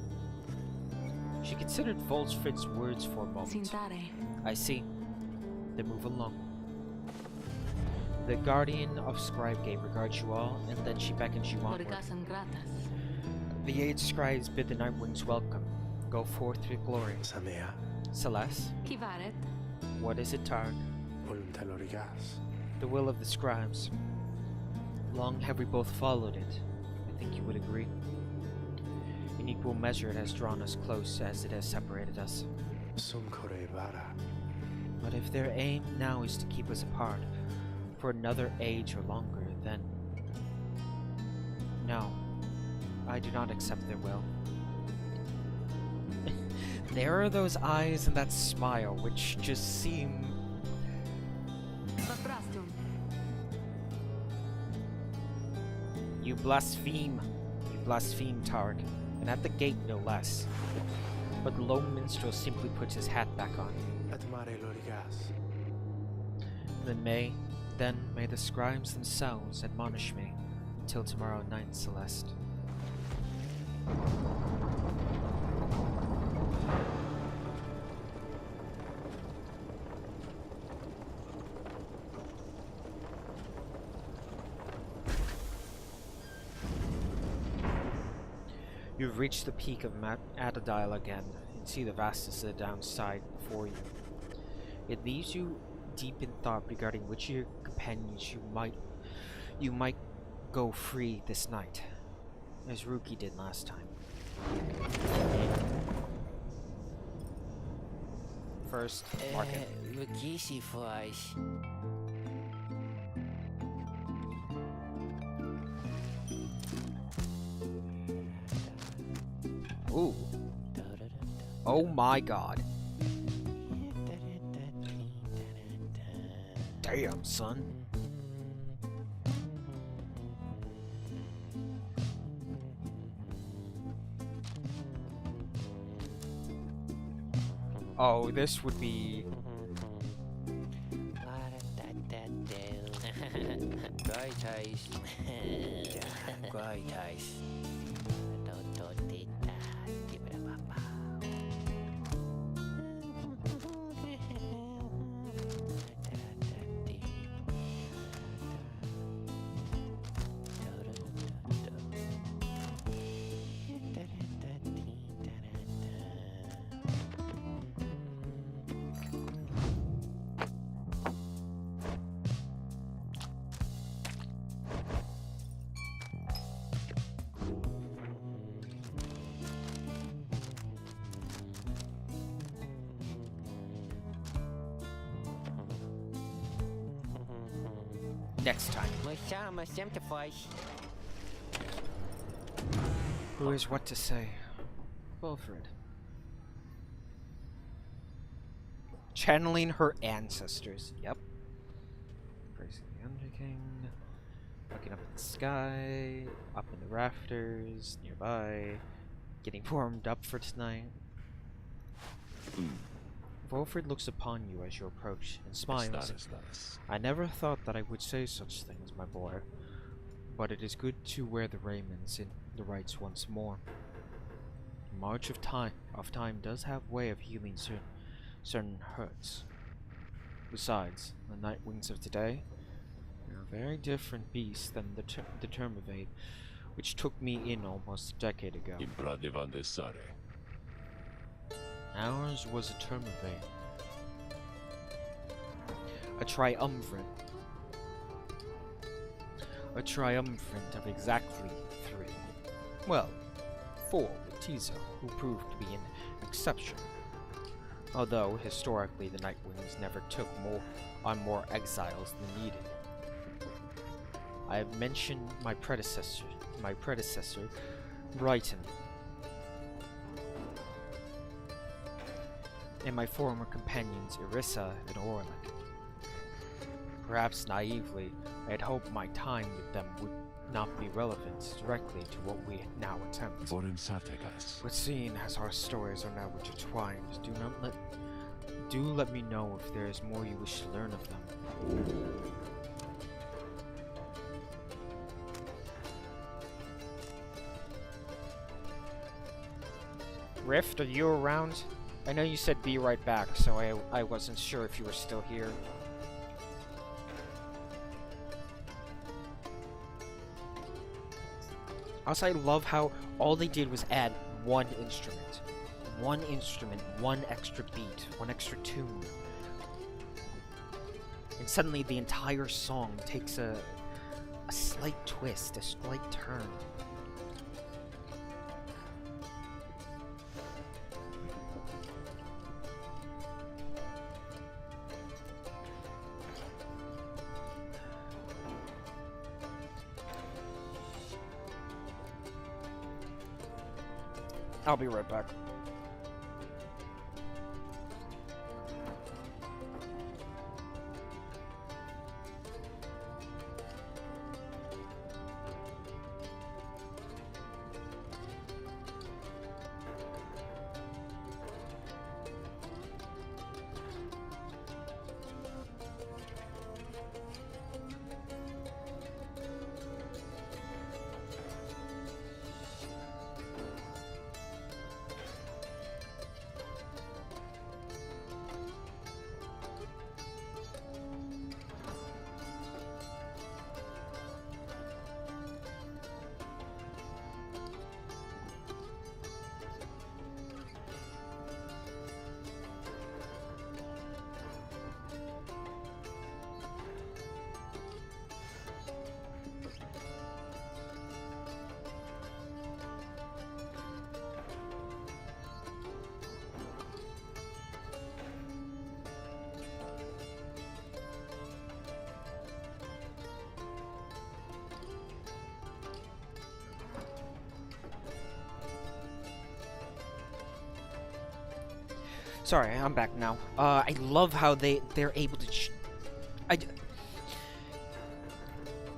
She considered Volfred's words for a moment. Sintare. I see. Then move along. The guardian of Scribe Gate regards you all, and then she beckons you onward. Orgas and Gratas. The 8 scribes bid the Nightwings welcome. Go forth to glory. Samea. Celeste, Kivaret. what is it, Targ? Volunta Lorigas. The will of the scribes. Long have we both followed it. I think you would agree. In equal measure it has drawn us close as it has separated us. Sum Kore Vara. But if their aim now is to keep us apart, for another age or longer, then... No, I do not accept their will. There are those eyes and that smile which just seem... Vaprastum. You blaspheme, Targ, and at the gate no less. But the lone minstrel simply puts his hat back on. Atmare Lorigas. Then may the scribes themselves admonish me until tomorrow night, Celeste. You've reached the peak of Adadile again, and see the vastness of the downside before you. It leaves you deep in thought regarding which of your companions you might go free this night, as Ruki did last time. First, mark it. Rukisi flies. Ooh. Oh my god. Damn, son. Oh, this would be... Great eyes. Great eyes. next time. Masama Semtifies. Who is what to say? Wilfred. Channeling her ancestors. Yep. Praising the Underking. Looking up at the sky. Up in the rafters. Nearby. Getting warmed up for tonight. Wilfred looks upon you as you approach and smiles. I never thought that I would say such things, my boy. But it is good to wear the raiments in the rites once more. March of time does have way of healing certain hurts. Besides, the night wings of today are a very different beast than the Termivate, which took me in almost a decade ago. Ours was a Termivate. A triumvirate. A triumvirate of exactly 3. Well, 4 with Tizo, who proved to be an exception. Although, historically, the Nightwings never took on more exiles than needed. I have mentioned my predecessor, Brighton, and my former companions Irissa and Orlick. Perhaps naively, I had hoped my time with them would not be relevant directly to what we now attempt. But seeing as our stories are now intertwined, do let me know if there is more you wish to learn of them. Rift, are you around? I know you said be right back, so I wasn't sure if you were still here. Also, I love how all they did was add one instrument. One instrument, one extra beat, one extra tune. And suddenly the entire song takes a slight twist, a slight turn. I'll be right back. Sorry, I'm back now. I love how they're able to.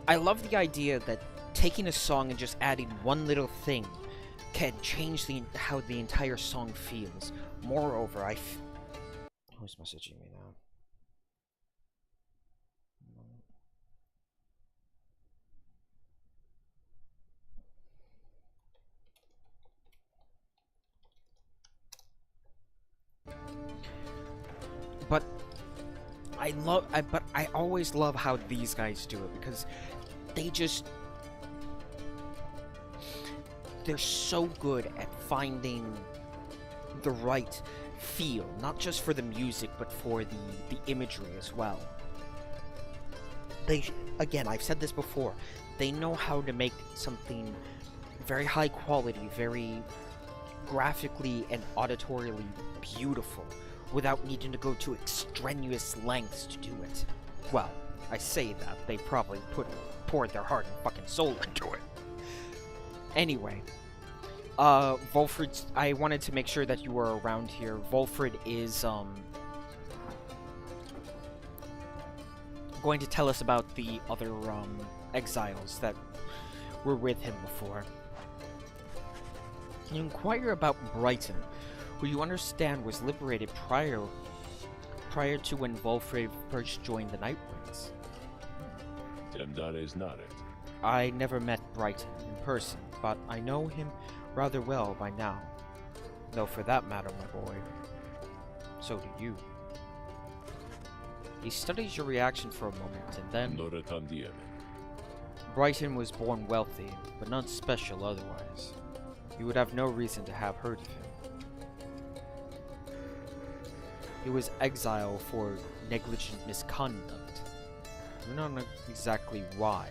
I love the idea that taking a song and just adding one little thing can change how the entire song feels. Moreover, who's messaging me now? But I always love how these guys do it, because they're so good at finding the right feel, not just for the music, but for the imagery as well. Again, I've said this before, they know how to make something very high quality, very graphically and auditorially beautiful, without needing to go to extraneous lengths to do it. Well, I say that, they probably poured their heart and fucking soul into it. Anyway, Volfred, I wanted to make sure that you were around here. Volfred is, going to tell us about the other, exiles that were with him before. You inquire about Brighton, who you understand was liberated prior to when Volfred first joined the Nightwings. That is not it. I never met Brighton in person, but I know him rather well by now. Though for that matter, my boy, so do you. He studies your reaction for a moment, and then... Brighton was born wealthy, but not special otherwise. You would have no reason to have heard of him. He was exiled for negligent misconduct. I do not know exactly why,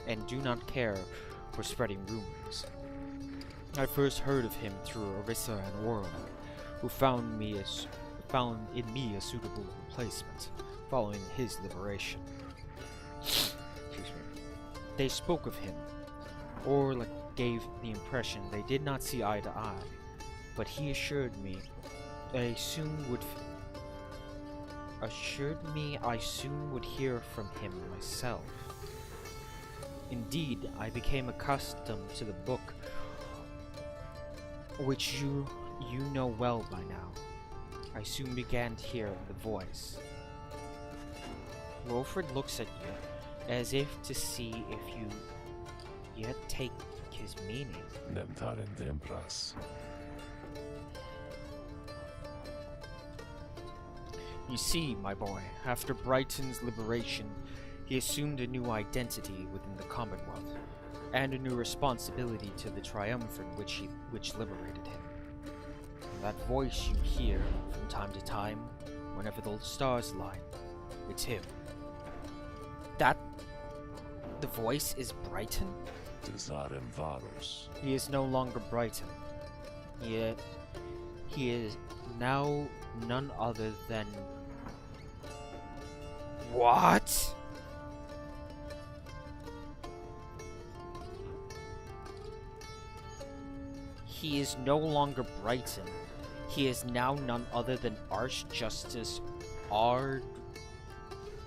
and do not care for spreading rumors. I first heard of him through Orissa and Aura, who found in me a suitable replacement, following his liberation. Excuse me. They spoke of him, or gave the impression they did not see eye to eye, but he assured me I soon would hear from him myself. Indeed, I became accustomed to the book, which you know well by now. I soon began to hear the voice. Wilfred looks at you, as if to see if you yet take his meaning. You see, my boy, after Brighton's liberation, he assumed a new identity within the Commonwealth, and a new responsibility to the triumvirate which liberated him. And that voice you hear from time to time, whenever the stars align, it's him. The voice is Brighton? He is no longer Brighton. He is now none other than... What? He is no longer Brighton. He is now none other than Archjustice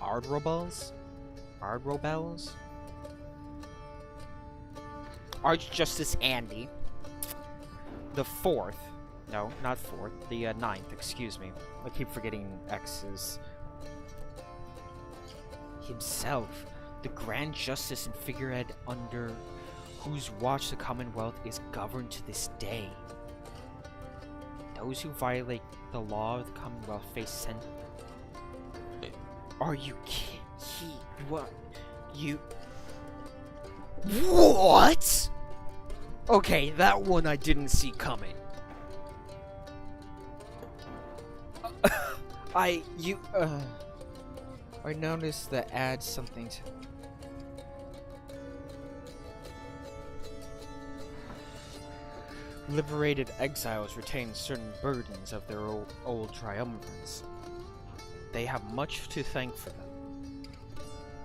Ardrobels? Archjustice Andy. The 4th. No, not 4th. The 9th, excuse me. I keep forgetting X's. Himself, the Grand Justice and figurehead under whose watch the Commonwealth is governed to this day. Those who violate the law of the Commonwealth face sentence. Are you kidding? What? You... What? Okay, that one I didn't see coming. I noticed that adds something to... Liberated exiles retain certain burdens of their old triumvirates. They have much to thank for them.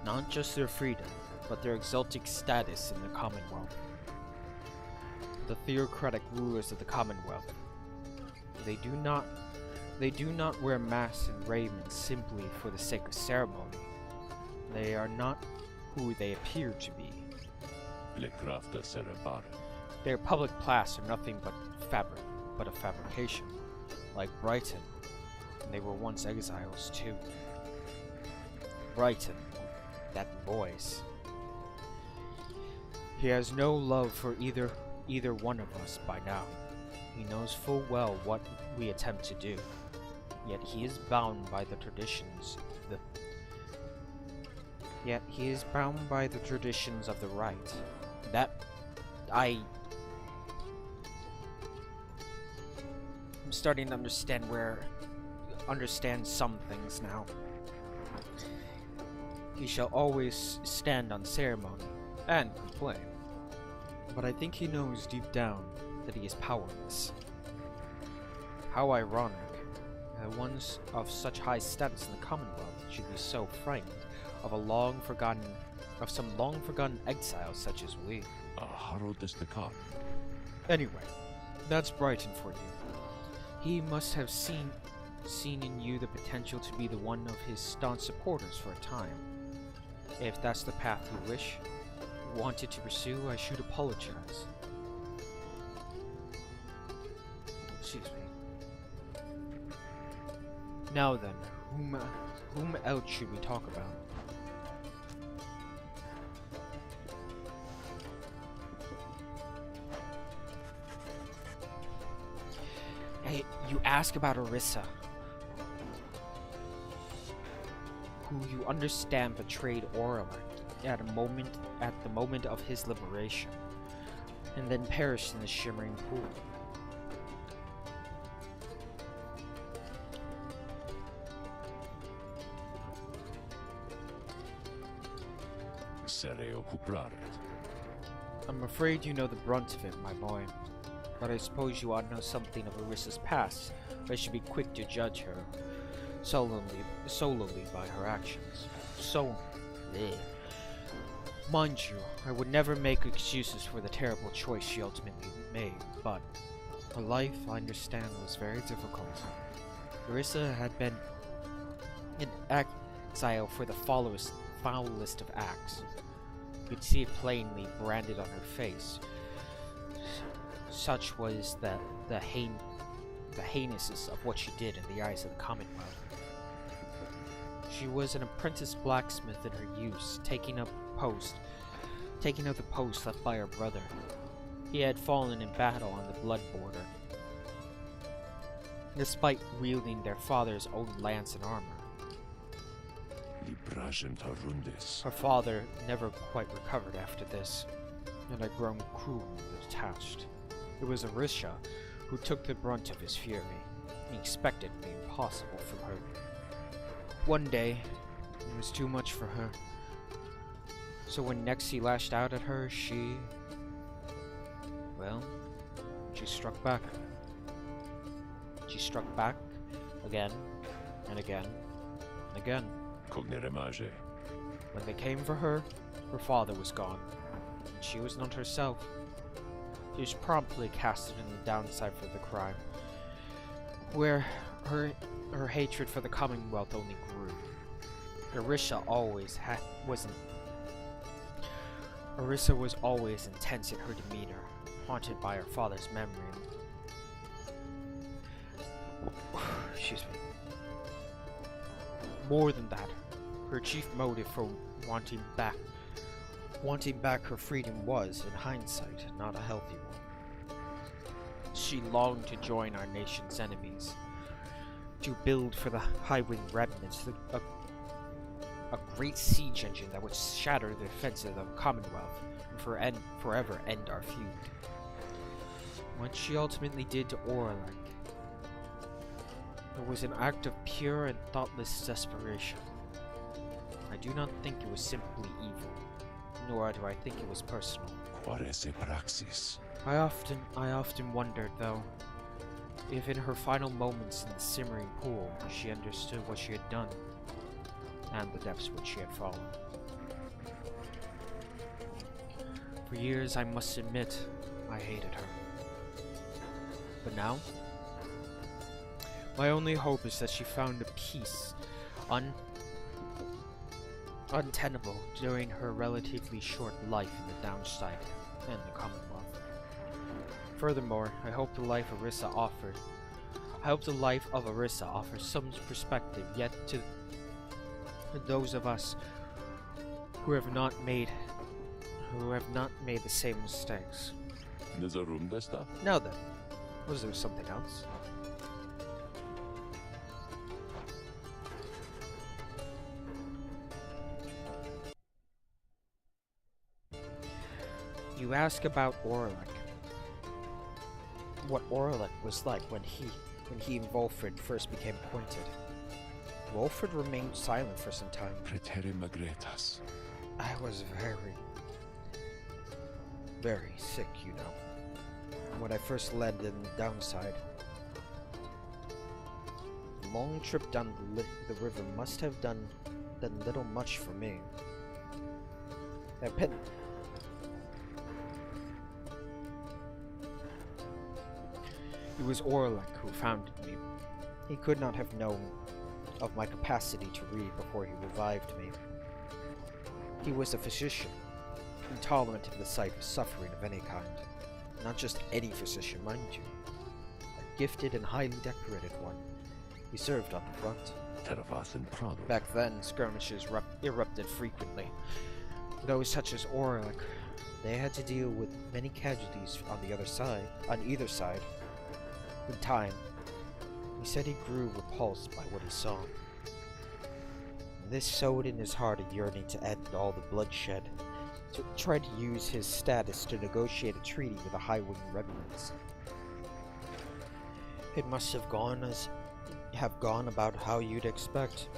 Not just their freedom, but their exalted status in the Commonwealth. The theocratic rulers of the Commonwealth. They do not wear masks and raiment simply for the sake of ceremony. They are not who they appear to be. Their public plaques are nothing but a fabrication. Like Brighton, they were once exiles too. Brighton, that voice. He has no love for either one of us by now. He knows full well what we attempt to do. Yet he is bound by the traditions of the right. I'm starting to understand some things now. He shall always stand on ceremony and complain. But I think he knows deep down that he is powerless. How ironic. Ones of such high status in the Commonwealth should be so frightened of some long-forgotten exile such as we. Haro destacat. Anyway, that's Brighton for you. He must have seen in you the potential to be the one of his staunch supporters for a time. If that's the path you wanted to pursue, I should apologize. Excuse me. Now then, whom else should we talk about? Hey, you ask about Orissa, who you understand betrayed Orla at the moment of his liberation, and then perished in the shimmering pool. Sereo cupraret. I'm afraid you know the brunt of it, my boy. But I suppose you ought to know something of Orissa's past. I should be quick to judge her solely by her actions. Mind you, I would never make excuses for the terrible choice she ultimately made, but her life, I understand, was very difficult. Orissa had been in exile for the foulest of acts. You could see it plainly branded on her face. Such was the heinousness of what she did in the eyes of the Commonwealth. She was an apprentice blacksmith in her youth, taking up the post left by her brother. He had fallen in battle on the blood border, despite wielding their father's own lance and armor. Her father never quite recovered after this, and had grown cruel and detached. It was Orissa who took the brunt of his fury. He expected the impossible from her. One day, it was too much for her. So when next he lashed out at her, she struck back. She struck back again and again and again. When they came for her, her father was gone, and she was not herself. She was promptly casted in the downside for the crime, where her hatred for the Commonwealth only grew. Orissa was always intense in her demeanor, haunted by her father's memory. Excuse me. More than that, her chief motive for wanting back her freedom was, in hindsight, not a healthy one. She longed to join our nation's enemies, to build for the high-wing remnants a great siege engine that would shatter the defenses of the Commonwealth and forever end our feud. What she ultimately did to Orlak, it was an act of pure and thoughtless desperation. I do not think it was simply evil, nor do I think it was personal. I often wondered, though, if in her final moments in the simmering pool, she understood what she had done, and the depths which she had fallen. For years, I must admit, I hated her. But now, my only hope is that she found a peace untenable during her relatively short life in the downside and the Commonwealth. Furthermore, I hope the life of Orissa offers some perspective yet to those of us who have not made the same mistakes. Now then, was there something else? You ask about Orlak. What Orlak was like when he and Wolfred first became acquainted. Wolfred remained silent for some time. I was very sick, you know, when I first landed in the downside. long trip down the river must have done little much for me. It was Orlek who founded me. He could not have known of my capacity to read before he revived me. He was a physician, intolerant of the sight of suffering of any kind. Not just any physician, mind you. A gifted and highly decorated one. He served on the front. Back then, skirmishes erupted frequently. Those such as Orlek, they had to deal with many casualties on either side. In time, he said he grew repulsed by what he saw. This sowed in his heart a yearning to end all the bloodshed, to try to use his status to negotiate a treaty with the High-Wing remnants. It must have gone about how you'd expect.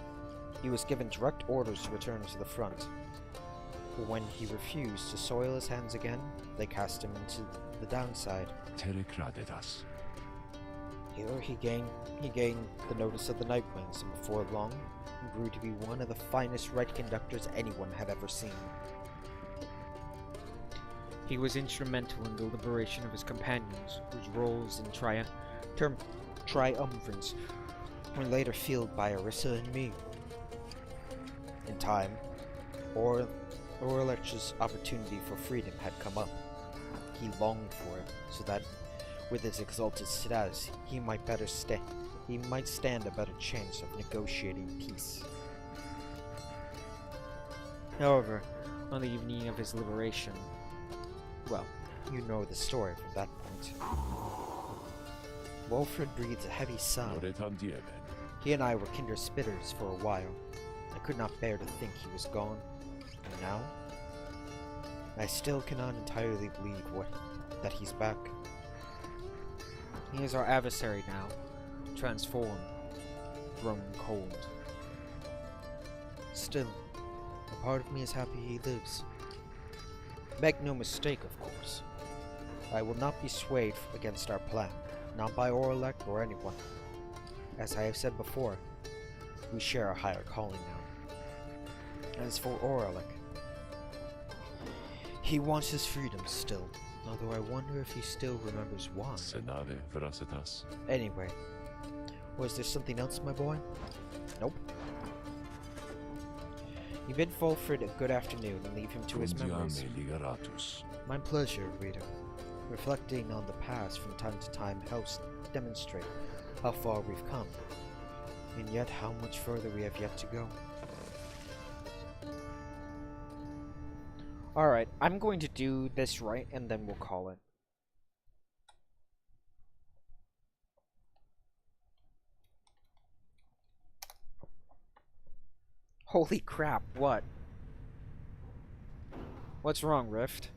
He was given direct orders to return to the front. But when he refused to soil his hands again, they cast him into the downside. Here he gained the notice of the Nightwings, and before long, he grew to be one of the finest right conductors anyone had ever seen. He was instrumental in the liberation of his companions, whose roles in triumvirate were later filled by Arissa and me. In time, Orlech's opportunity for freedom had come up. He longed for it, so that with his exalted status, he might stand a better chance of negotiating peace. However, on the evening of his liberation, well, you know the story from that point. Wolfred breathed a heavy sigh. He and I were kindred spirits for a while. I could not bear to think he was gone. And now? I still cannot entirely believe that he's back. He is our adversary now, transformed, grown cold. Still, a part of me is happy he lives. Make no mistake, of course. I will not be swayed against our plan, not by Orlek or anyone. As I have said before, we share a higher calling now. As for Orlek, he wants his freedom still, although I wonder if he still remembers why. Anyway, was there something else, my boy? Nope. You bid Wolfred a good afternoon and leave him to his memories. My pleasure, reader. Reflecting on the past from time to time helps demonstrate how far we've come, and yet how much further we have yet to go. Alright, I'm going to do this right, and then we'll call it. Holy crap, what? What's wrong, Rift?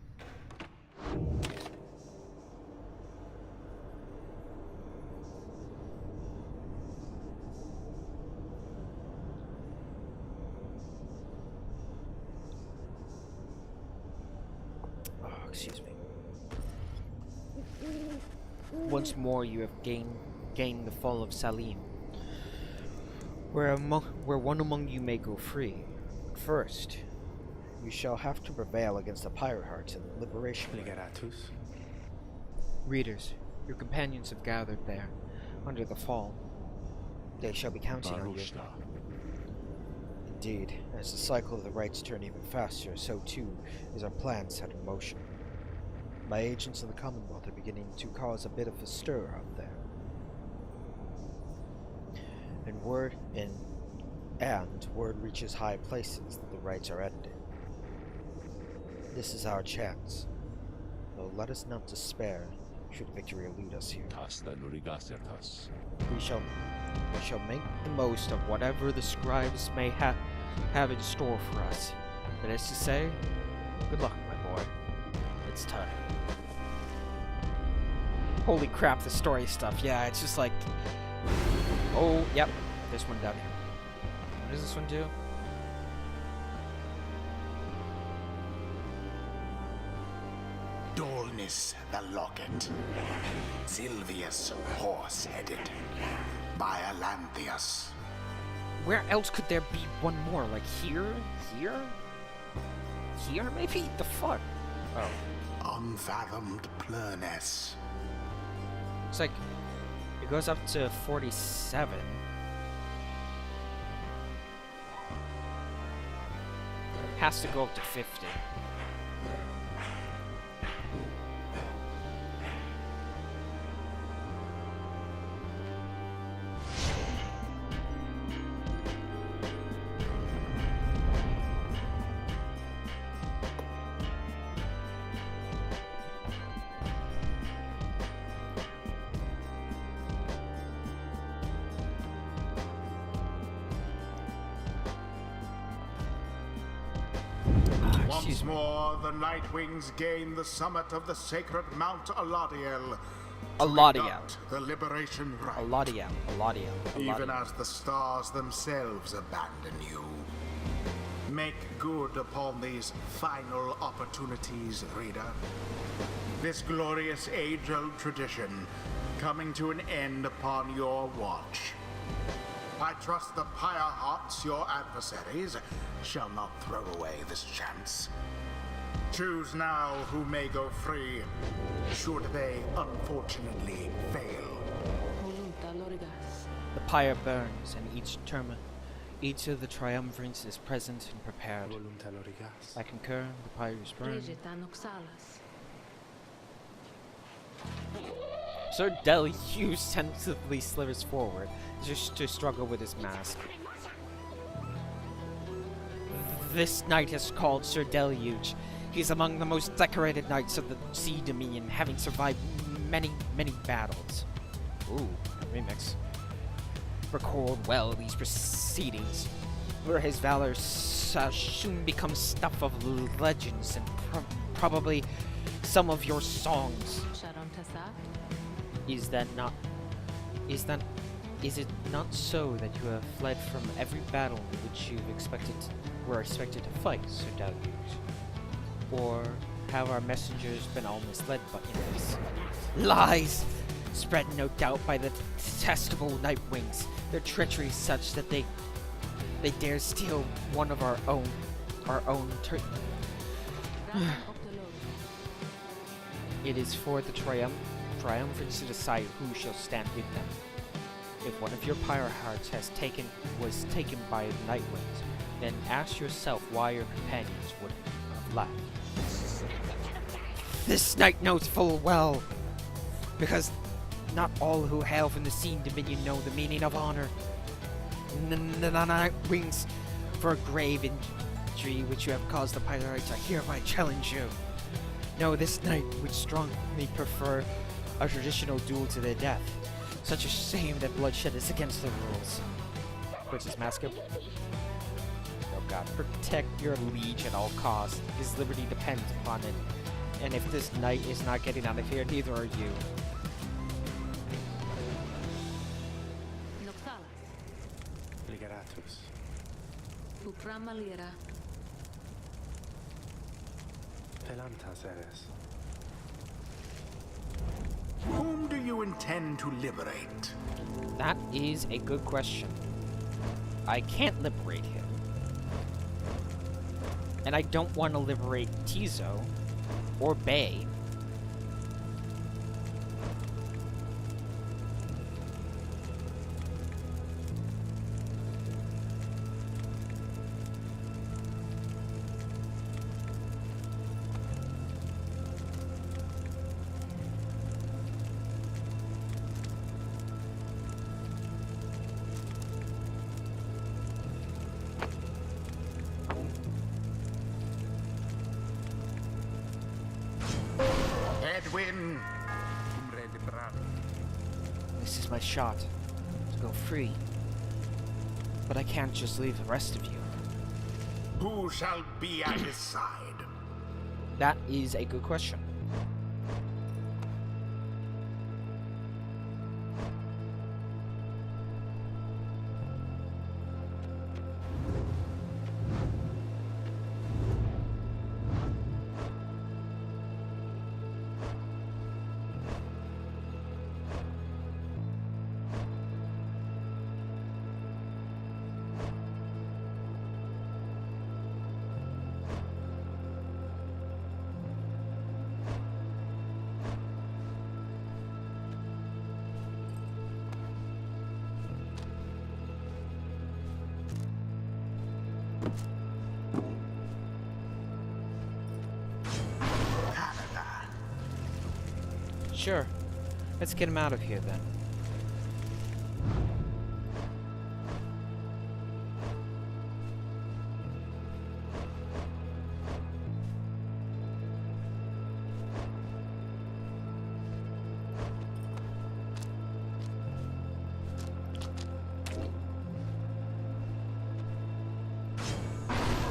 Excuse me. Once more you have gained the fall of Salim, where one among you may go free. But first, you shall have to prevail against the pirate hearts in the liberation. Readers, your companions have gathered there, under the fall. They shall be counting on you. Indeed, as the cycle of the rites turn even faster, so too is our plan set in motion. My agents in the Commonwealth are beginning to cause a bit of a stir out there. And word reaches high places that the rites are ending. This is our chance. Though let us not despair should victory elude us here. We shall make the most of whatever the scribes may have in store for us. That is to say, good luck, my boy. It's time. Holy crap, the story stuff. Yeah, it's just like... Oh, yep. There's one down here. What does this one do? Dullness the locket. Sylvius horse-headed. by Atlantheus. Where else could there be one more? Like here? Here? Here maybe? The fuck? Oh. Unfathomed Plurness. It's like, it goes up to 47. It has to go up to 50. Once more, the Nightwings gain the summit of the sacred Mount Aladiel. Aladiel. Conduct the liberation rite. Aladiel. Even as the stars themselves abandon you. Make good upon these final opportunities, reader. This glorious age-old tradition coming to an end upon your watch. I trust the pyre hearts, your adversaries, shall not throw away this chance. Choose now who may go free, should they unfortunately fail. Volunta lorigas. The pyre burns, and each of the triumvirates is present and prepared. Volunta lorigas. I concur, the pyre is burned. Regita noxalas. Sir Deluge tentatively slithers forward, just to struggle with his mask. This knight is called Sir Deluge. He's among the most decorated knights of the Sea Dominion, having survived many battles. Ooh, remix. Record well these proceedings, where his valor soon becomes stuff of legends and probably some of your songs. Sharon Tassat. Is it not so that you have fled from every battle in which you were expected to fight, Sir Deluge? Or have our messengers been all misled by this? Lies! Spread no doubt by the detestable Nightwings. Their treachery is such that they dare steal one of our own It is for the triumphants to decide who shall stand with them. If one of your pyre hearts was taken by the Nightwings, then ask yourself why your companions would have left. This knight knows full well, because not all who hail from the Sea Dominion know the meaning of honor. The Nightwings, for a grave injury which you have caused the pirates, I hereby challenge you. No, this knight would strongly prefer a traditional duel to the death. Such a shame that bloodshed is against the rules. Puts his mask up. Oh god. Protect your liege at all costs. His liberty depends upon it. And if this knight is not getting out of here, neither are you. Noxalas. Liberatus. Uprama lira. Pelantas eres. Whom do you intend to liberate? That is a good question. I can't liberate him. And I don't want to liberate Tizo or Bay. Edwin! This is my shot to go free. But I can't just leave the rest of you. Who shall be at his side? That is a good question. Sure. Let's get him out of here then.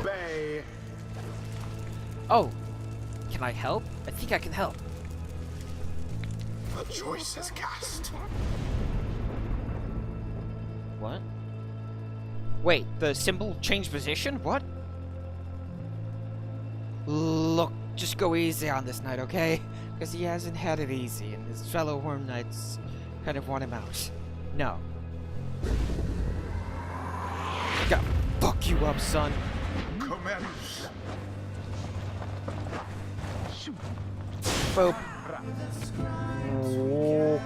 Bay. Oh, can I help? I think I can help. The choice is cast. What? Wait, the symbol changed position? What? Look, just go easy on this knight, okay? Because he hasn't had it easy, and his fellow Worm Knights kind of want him out. No. Gotta fuck you up, son. Commence. Boop.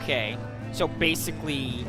Okay. So basically...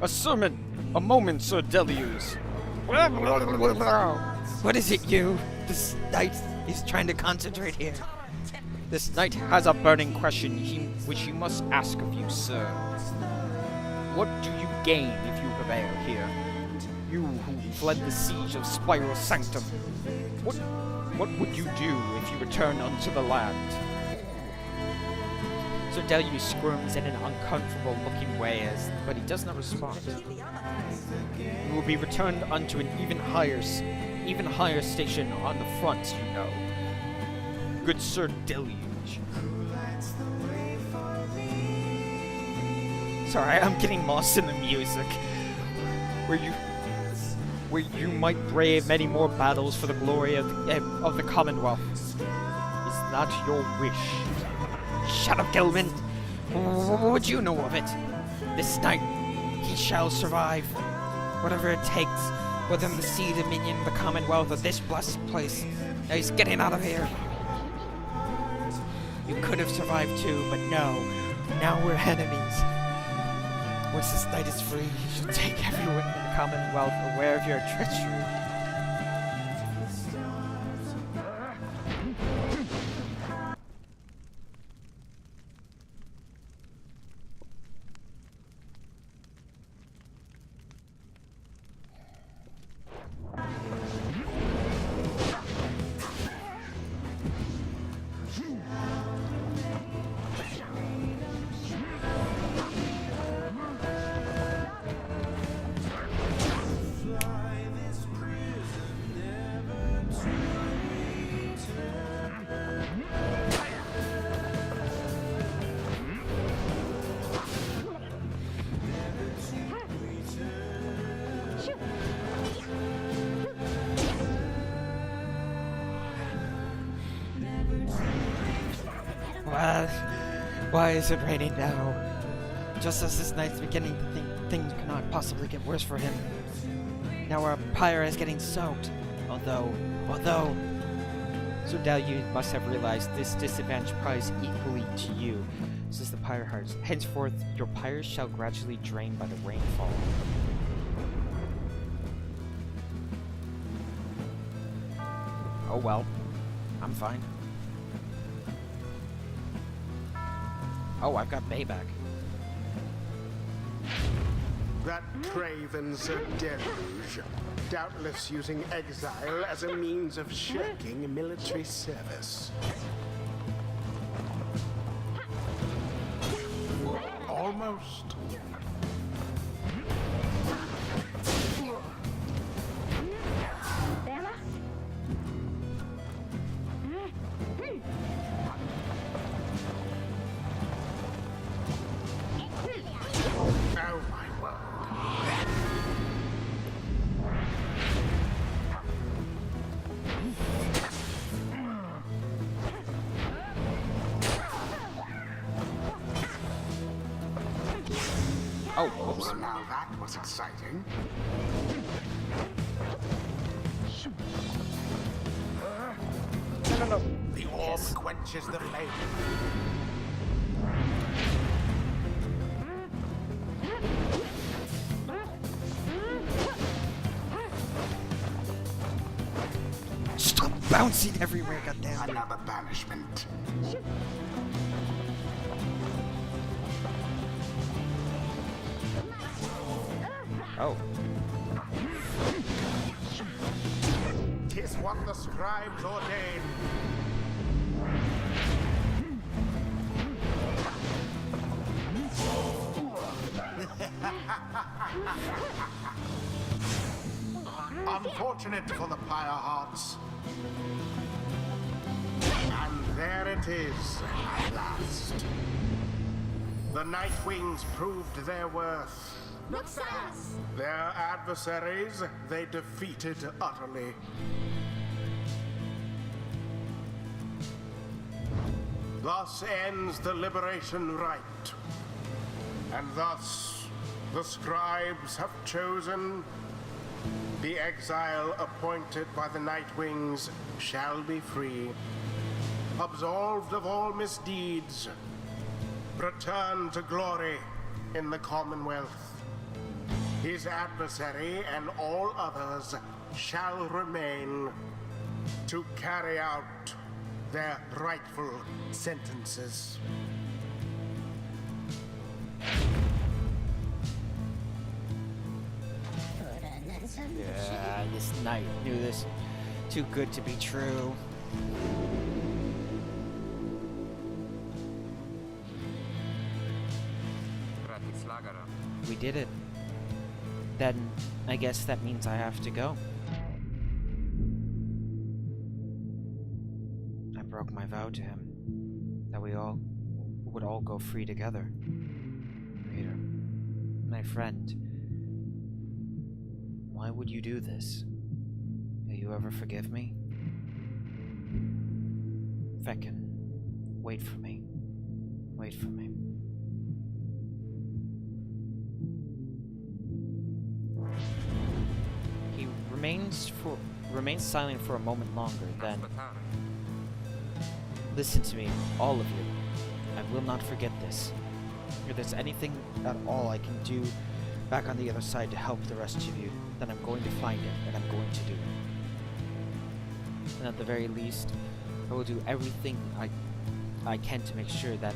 A sermon! A moment, Sir Delius! What is it, you? This knight is trying to concentrate here. This knight has a burning question which he must ask of you, sir. What do you gain if you prevail here? You who fled the siege of Spiral Sanctum. What would you do if you return unto the land? Sir Delius squirms in an uncomfortable-looking way, but he does not respond. You will be returned unto an even higher station on the front, you know. Good Sir Deluge. Sorry, I'm getting lost in the music. Where you might brave many more battles for the glory of the Commonwealth. Is that your wish? Shut up, Gilman! What would you know of it? This night, he shall survive. Whatever it takes, whether in the sea dominion, the Commonwealth, or this blessed place. Now he's getting out of here. You could have survived too, but no. Now we're enemies. Once this night is free, you shall take everyone in the Commonwealth aware of your treachery. Why is it raining now? Just as this night's beginning to think things cannot possibly get worse for him. Now our pyre is getting soaked. Although... Sir Deluge must have realized this disadvantage applies equally to you, says the pyre hearts. Henceforth, your pyres shall gradually drain by the rainfall. Oh well. I'm fine. Oh, I've got Bayback. That craven Sir Deluge, doubtless using exile as a means of shirking military service. Almost. Oh my word. Oh, whoops. Well, now that was exciting. No. The orb quenches the flame. Stop bouncing everywhere, goddamn. Another banishment. Oh. 'Tis what the scribes ordain. Unfortunate for the pyre hearts. And there it is, at last. The Nightwings proved their worth. Noxalis! Their adversaries they defeated utterly. Thus ends the liberation rite. And thus the scribes have chosen the exile appointed by the Nightwings shall be free, absolved of all misdeeds, return to glory in the Commonwealth. His adversary and all others shall remain to carry out their rightful sentences. Yeah, this knight knew this. Too good to be true. We did it. Then, I guess that means I have to go. I broke my vow to him, that we all would all go free together. Peter, my friend, why would you do this? Will you ever forgive me? Feckin, wait for me. Wait for me. He remains silent for a moment longer, then... Listen to me, all of you. I will not forget this. If there's anything at all I can do back on the other side to help the rest of you, then I'm going to find it, and I'm going to do it. And at the very least, I will do everything I can to make sure that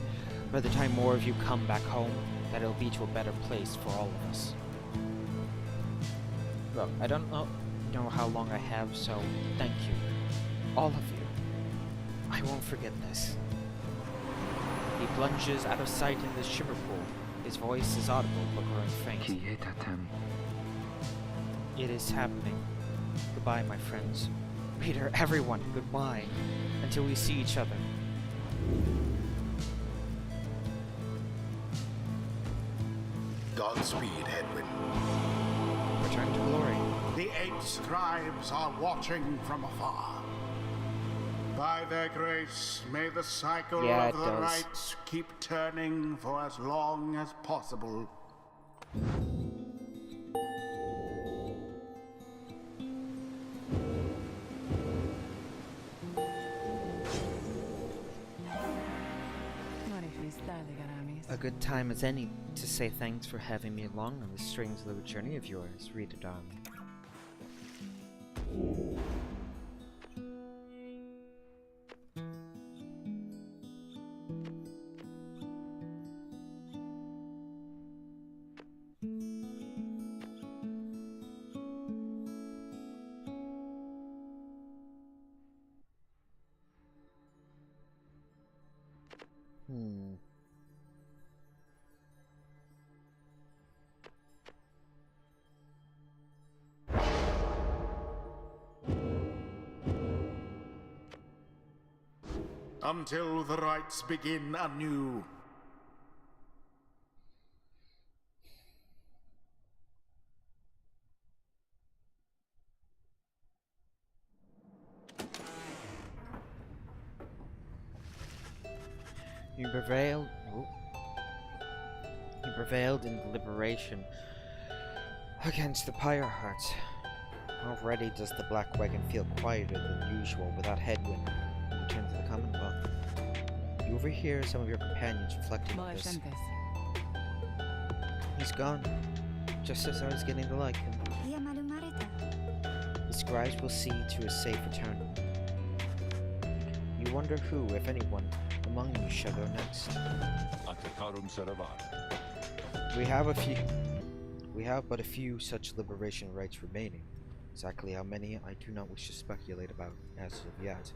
by the time more of you come back home, that it'll be to a better place for all of us. Well, I don't know how long I have, so thank you. All of you. I won't forget this. He plunges out of sight in the shiver pool. His voice is audible but growing faint. It is happening. Goodbye, my friends. Peter, everyone, goodbye. Until we see each other. Godspeed, Edwin. Return to glory. The 8 scribes are watching from afar. By their grace, may the cycle Yeah, of it the does. rites keep turning for as long as possible. A good time as any to say thanks for having me along on this strange little journey of yours. Read it on. Until the rites begin anew. He prevailed in the liberation against the pyre hearts. Already does the Black Wagon feel quieter than usual without headwind in return to the Commonwealth. You overhear some of your companions reflecting on this. He's gone, just as I was getting to like him. The scribes will see to his safe return. You wonder who, if anyone, among you shall go next. Atakarum Saravan. We have but a few such liberation rites remaining. Exactly how many I do not wish to speculate about as of yet.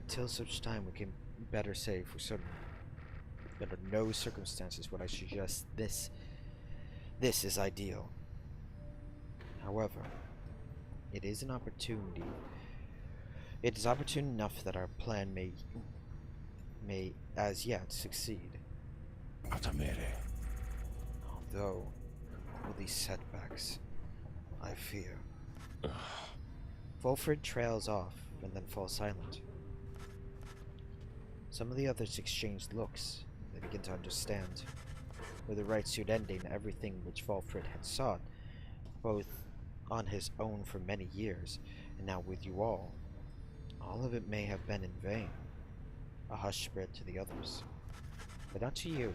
Until such time we can better say for certain. Under no circumstances would I suggest this is ideal. However, it is an opportunity. It is opportune enough that our plan may as yet succeed. Atamere. Although, with these setbacks, I fear. Fulford trails off and then falls silent. Some of the others exchange looks. They begin to understand. With the right suit ending everything which Fulford had sought, both on his own for many years, and now with you all of it may have been in vain. A hush spread to the others, but not to you.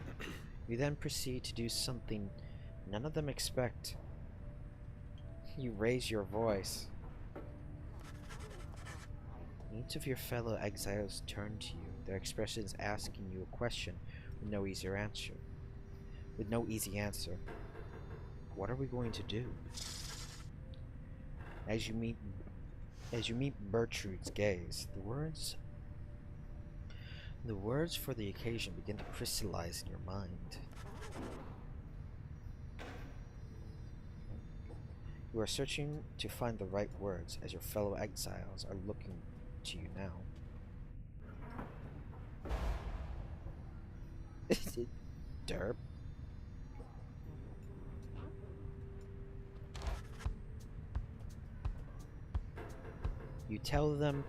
You then proceed to do something none of them expect. You raise your voice. Each of your fellow exiles turn to you, their expressions asking you a question with no easy answer. What are we going to do? As you meet Bertrude's gaze, the words for the occasion begin to crystallize in your mind. You are searching to find the right words as your fellow exiles are looking to you now. Derp. You tell them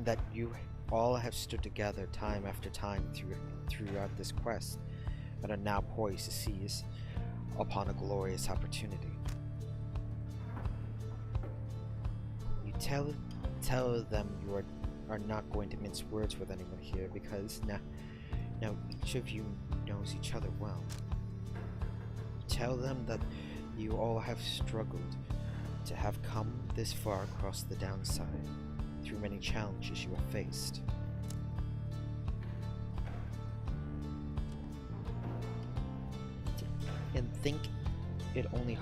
that you all have stood together time after time throughout this quest, and are now poised to seize upon a glorious opportunity. You tell them you are not going to mince words with anyone here, because now each of you knows each other well. Tell them that you all have struggled to have come this far across the downside through many challenges you have faced. And think it only a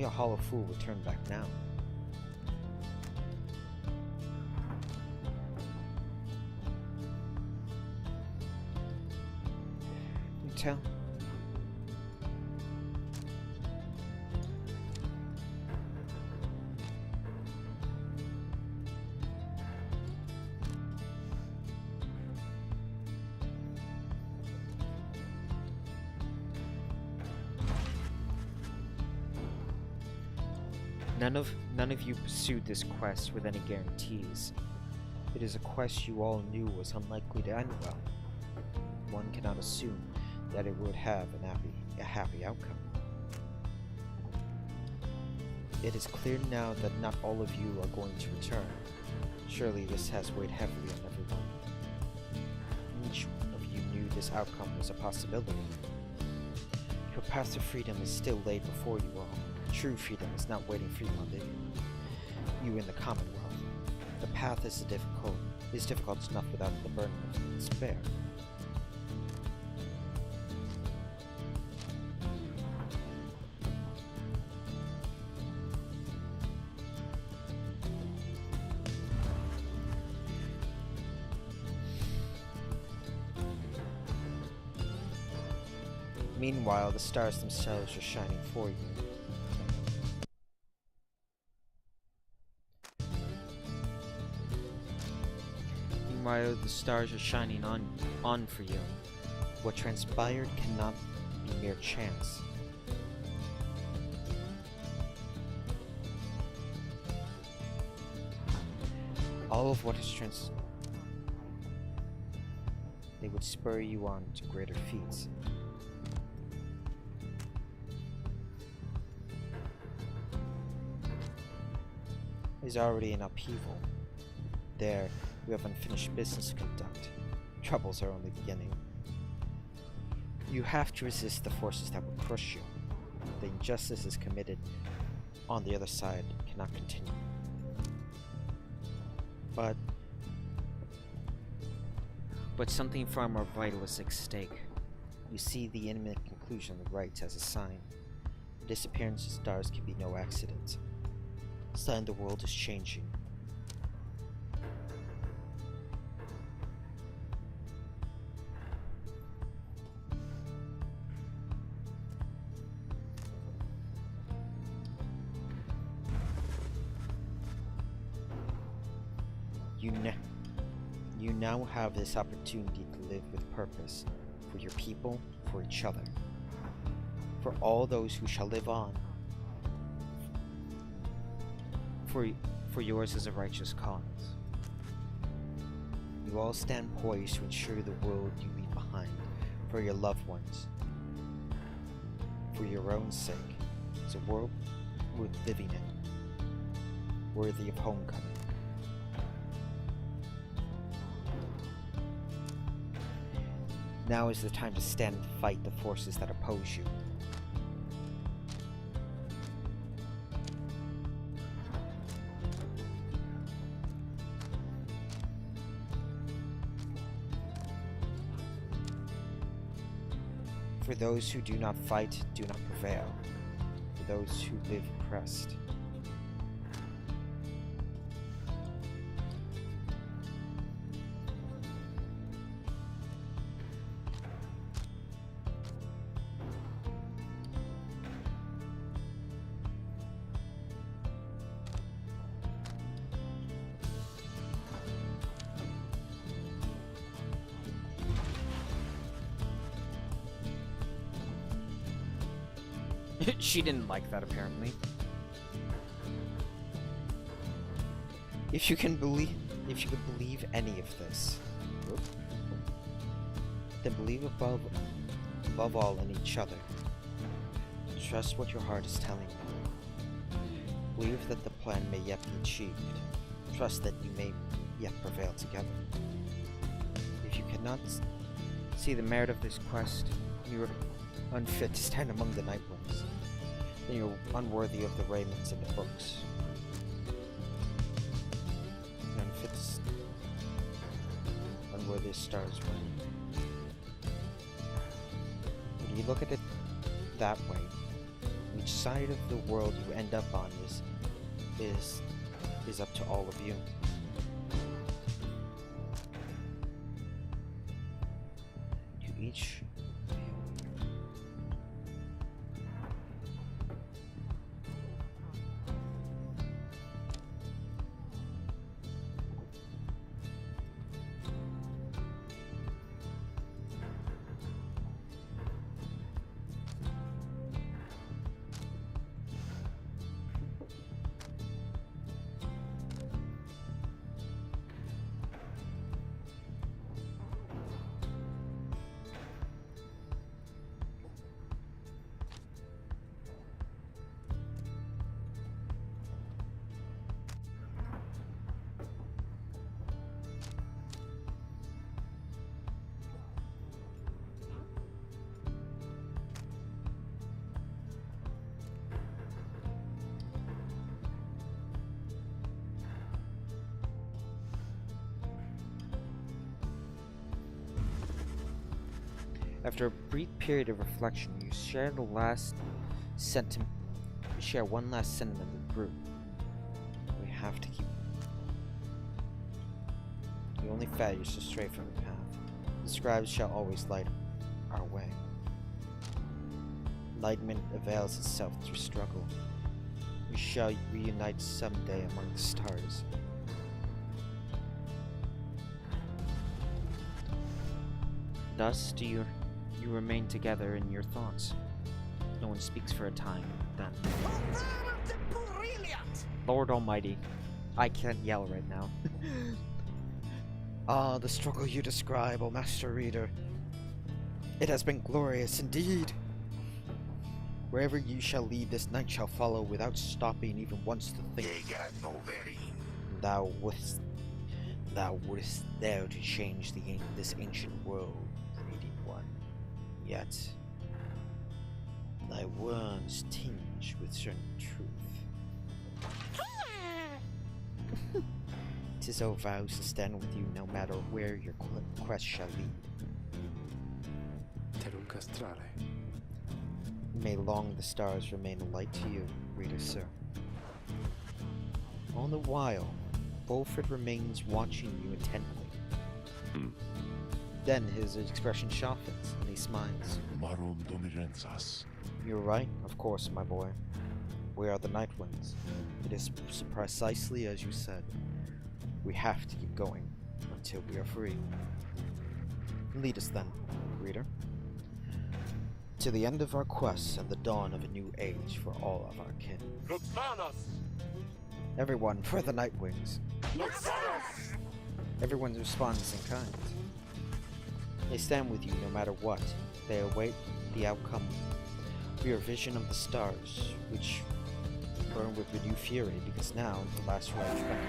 hollow fool would turn back now. Tell. None of you pursued this quest with any guarantees. It is a quest you all knew was unlikely to end well. One cannot assume that it would have a happy outcome. It is clear now that not all of you are going to return. Surely this has weighed heavily on everyone. Each of you knew this outcome was a possibility. Your path to freedom is still laid before you all. True freedom is not waiting for you on you in the Commonwealth. The path is difficult enough without the burden of despair. Meanwhile, the stars themselves are shining for you. Meanwhile, the stars are shining on for you. What transpired cannot be mere chance. all of what is they would spur you on to greater feats. Is already in upheaval. There, you have unfinished business to conduct. Troubles are only beginning. You have to resist the forces that will crush you. The injustices committed on the other side cannot continue. But something far more vital is at stake. You see the imminent conclusion of the rites as a sign. The disappearance of stars can be no accident. Sign the world is changing. You now have this opportunity to live with purpose for your people, for each other, for all those who shall live on. For yours is a righteous cause. You all stand poised to ensure the world you leave behind, for your loved ones, for your own sake. It's a world worth living in, worthy of homecoming. Now is the time to stand and fight the forces that oppose you. For those who do not fight, do not prevail. For those who live oppressed. She didn't like that, apparently. If you can believe any of this, then believe above all in each other. Trust what your heart is telling you. Believe that the plan may yet be achieved. Trust that you may yet prevail together. If you cannot see the merit of this quest, you are unfit to stand among the Nightwings. Then you're unworthy of the raiments and the books. You're unfit to unworthy of stars' reign. When you look at it that way, which side of the world you end up on is up to all of you. You each After a brief period of reflection, you share one last sentiment with the group. We have to keep. The only failure is to stray from the path. The scribes shall always light our way. Enlightenment avails itself through struggle. We shall reunite someday among the stars. Thus do you remain together in your thoughts. No one speaks for a time, then. Lord Almighty, I can't yell right now. Ah, the struggle you describe, O Master Reader. It has been glorious indeed. Wherever you shall lead, this knight shall follow without stopping even once to think. Thou wouldst dare to change this ancient world, Greedy One. Yet, thy words tinge with certain truth. Tizo vows to stand with you no matter where your quest shall lead. Terunca strale. May long the stars remain a light to you, reader sir. All the while, Bulford remains watching you intently. Then his expression softens, and he smiles. Marum domirensas. You're right, of course, my boy. We are the Nightwings. It is precisely as you said. We have to keep going until we are free. Lead us then, reader, to the end of our quest and the dawn of a new age for all of our kin. Everyone for the Nightwings. Everyone responds in kind. They stand with you no matter what. They await the outcome of your vision of the stars, which burn with renewed fury because now the last rite beckons.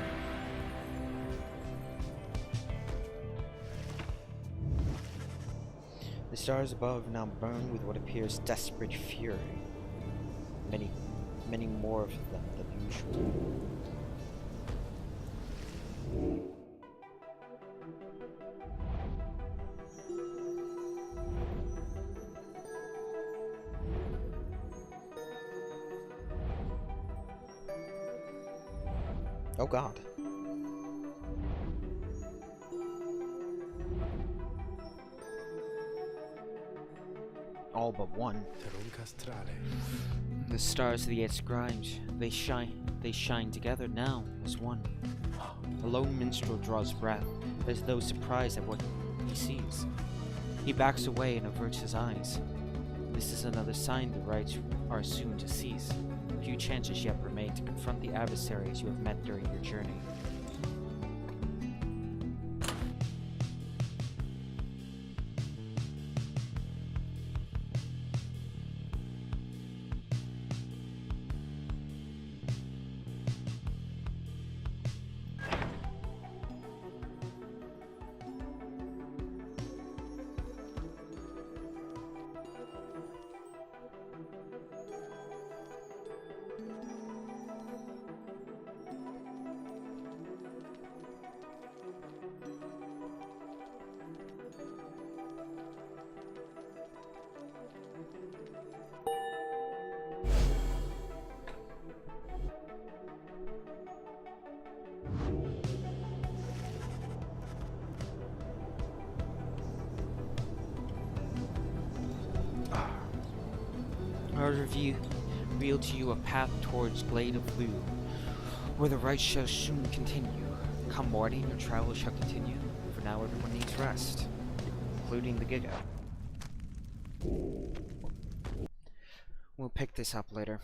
The stars above now burn with what appears desperate fury. Many more of them than usual. Oh God. All but one. Terunca strale. The stars of the eight scribes, they shine together now as one. The lone minstrel draws breath, as though surprised at what he sees. He backs away and averts his eyes. This is another sign the rites are soon to cease. Few chances yet remain to confront the adversaries you have met during your journey. I reveal to you a path towards Glade of Blue, where the rite shall soon continue. Come morning, your travels shall continue. For now, everyone needs rest, including the Giga. We'll pick this up later.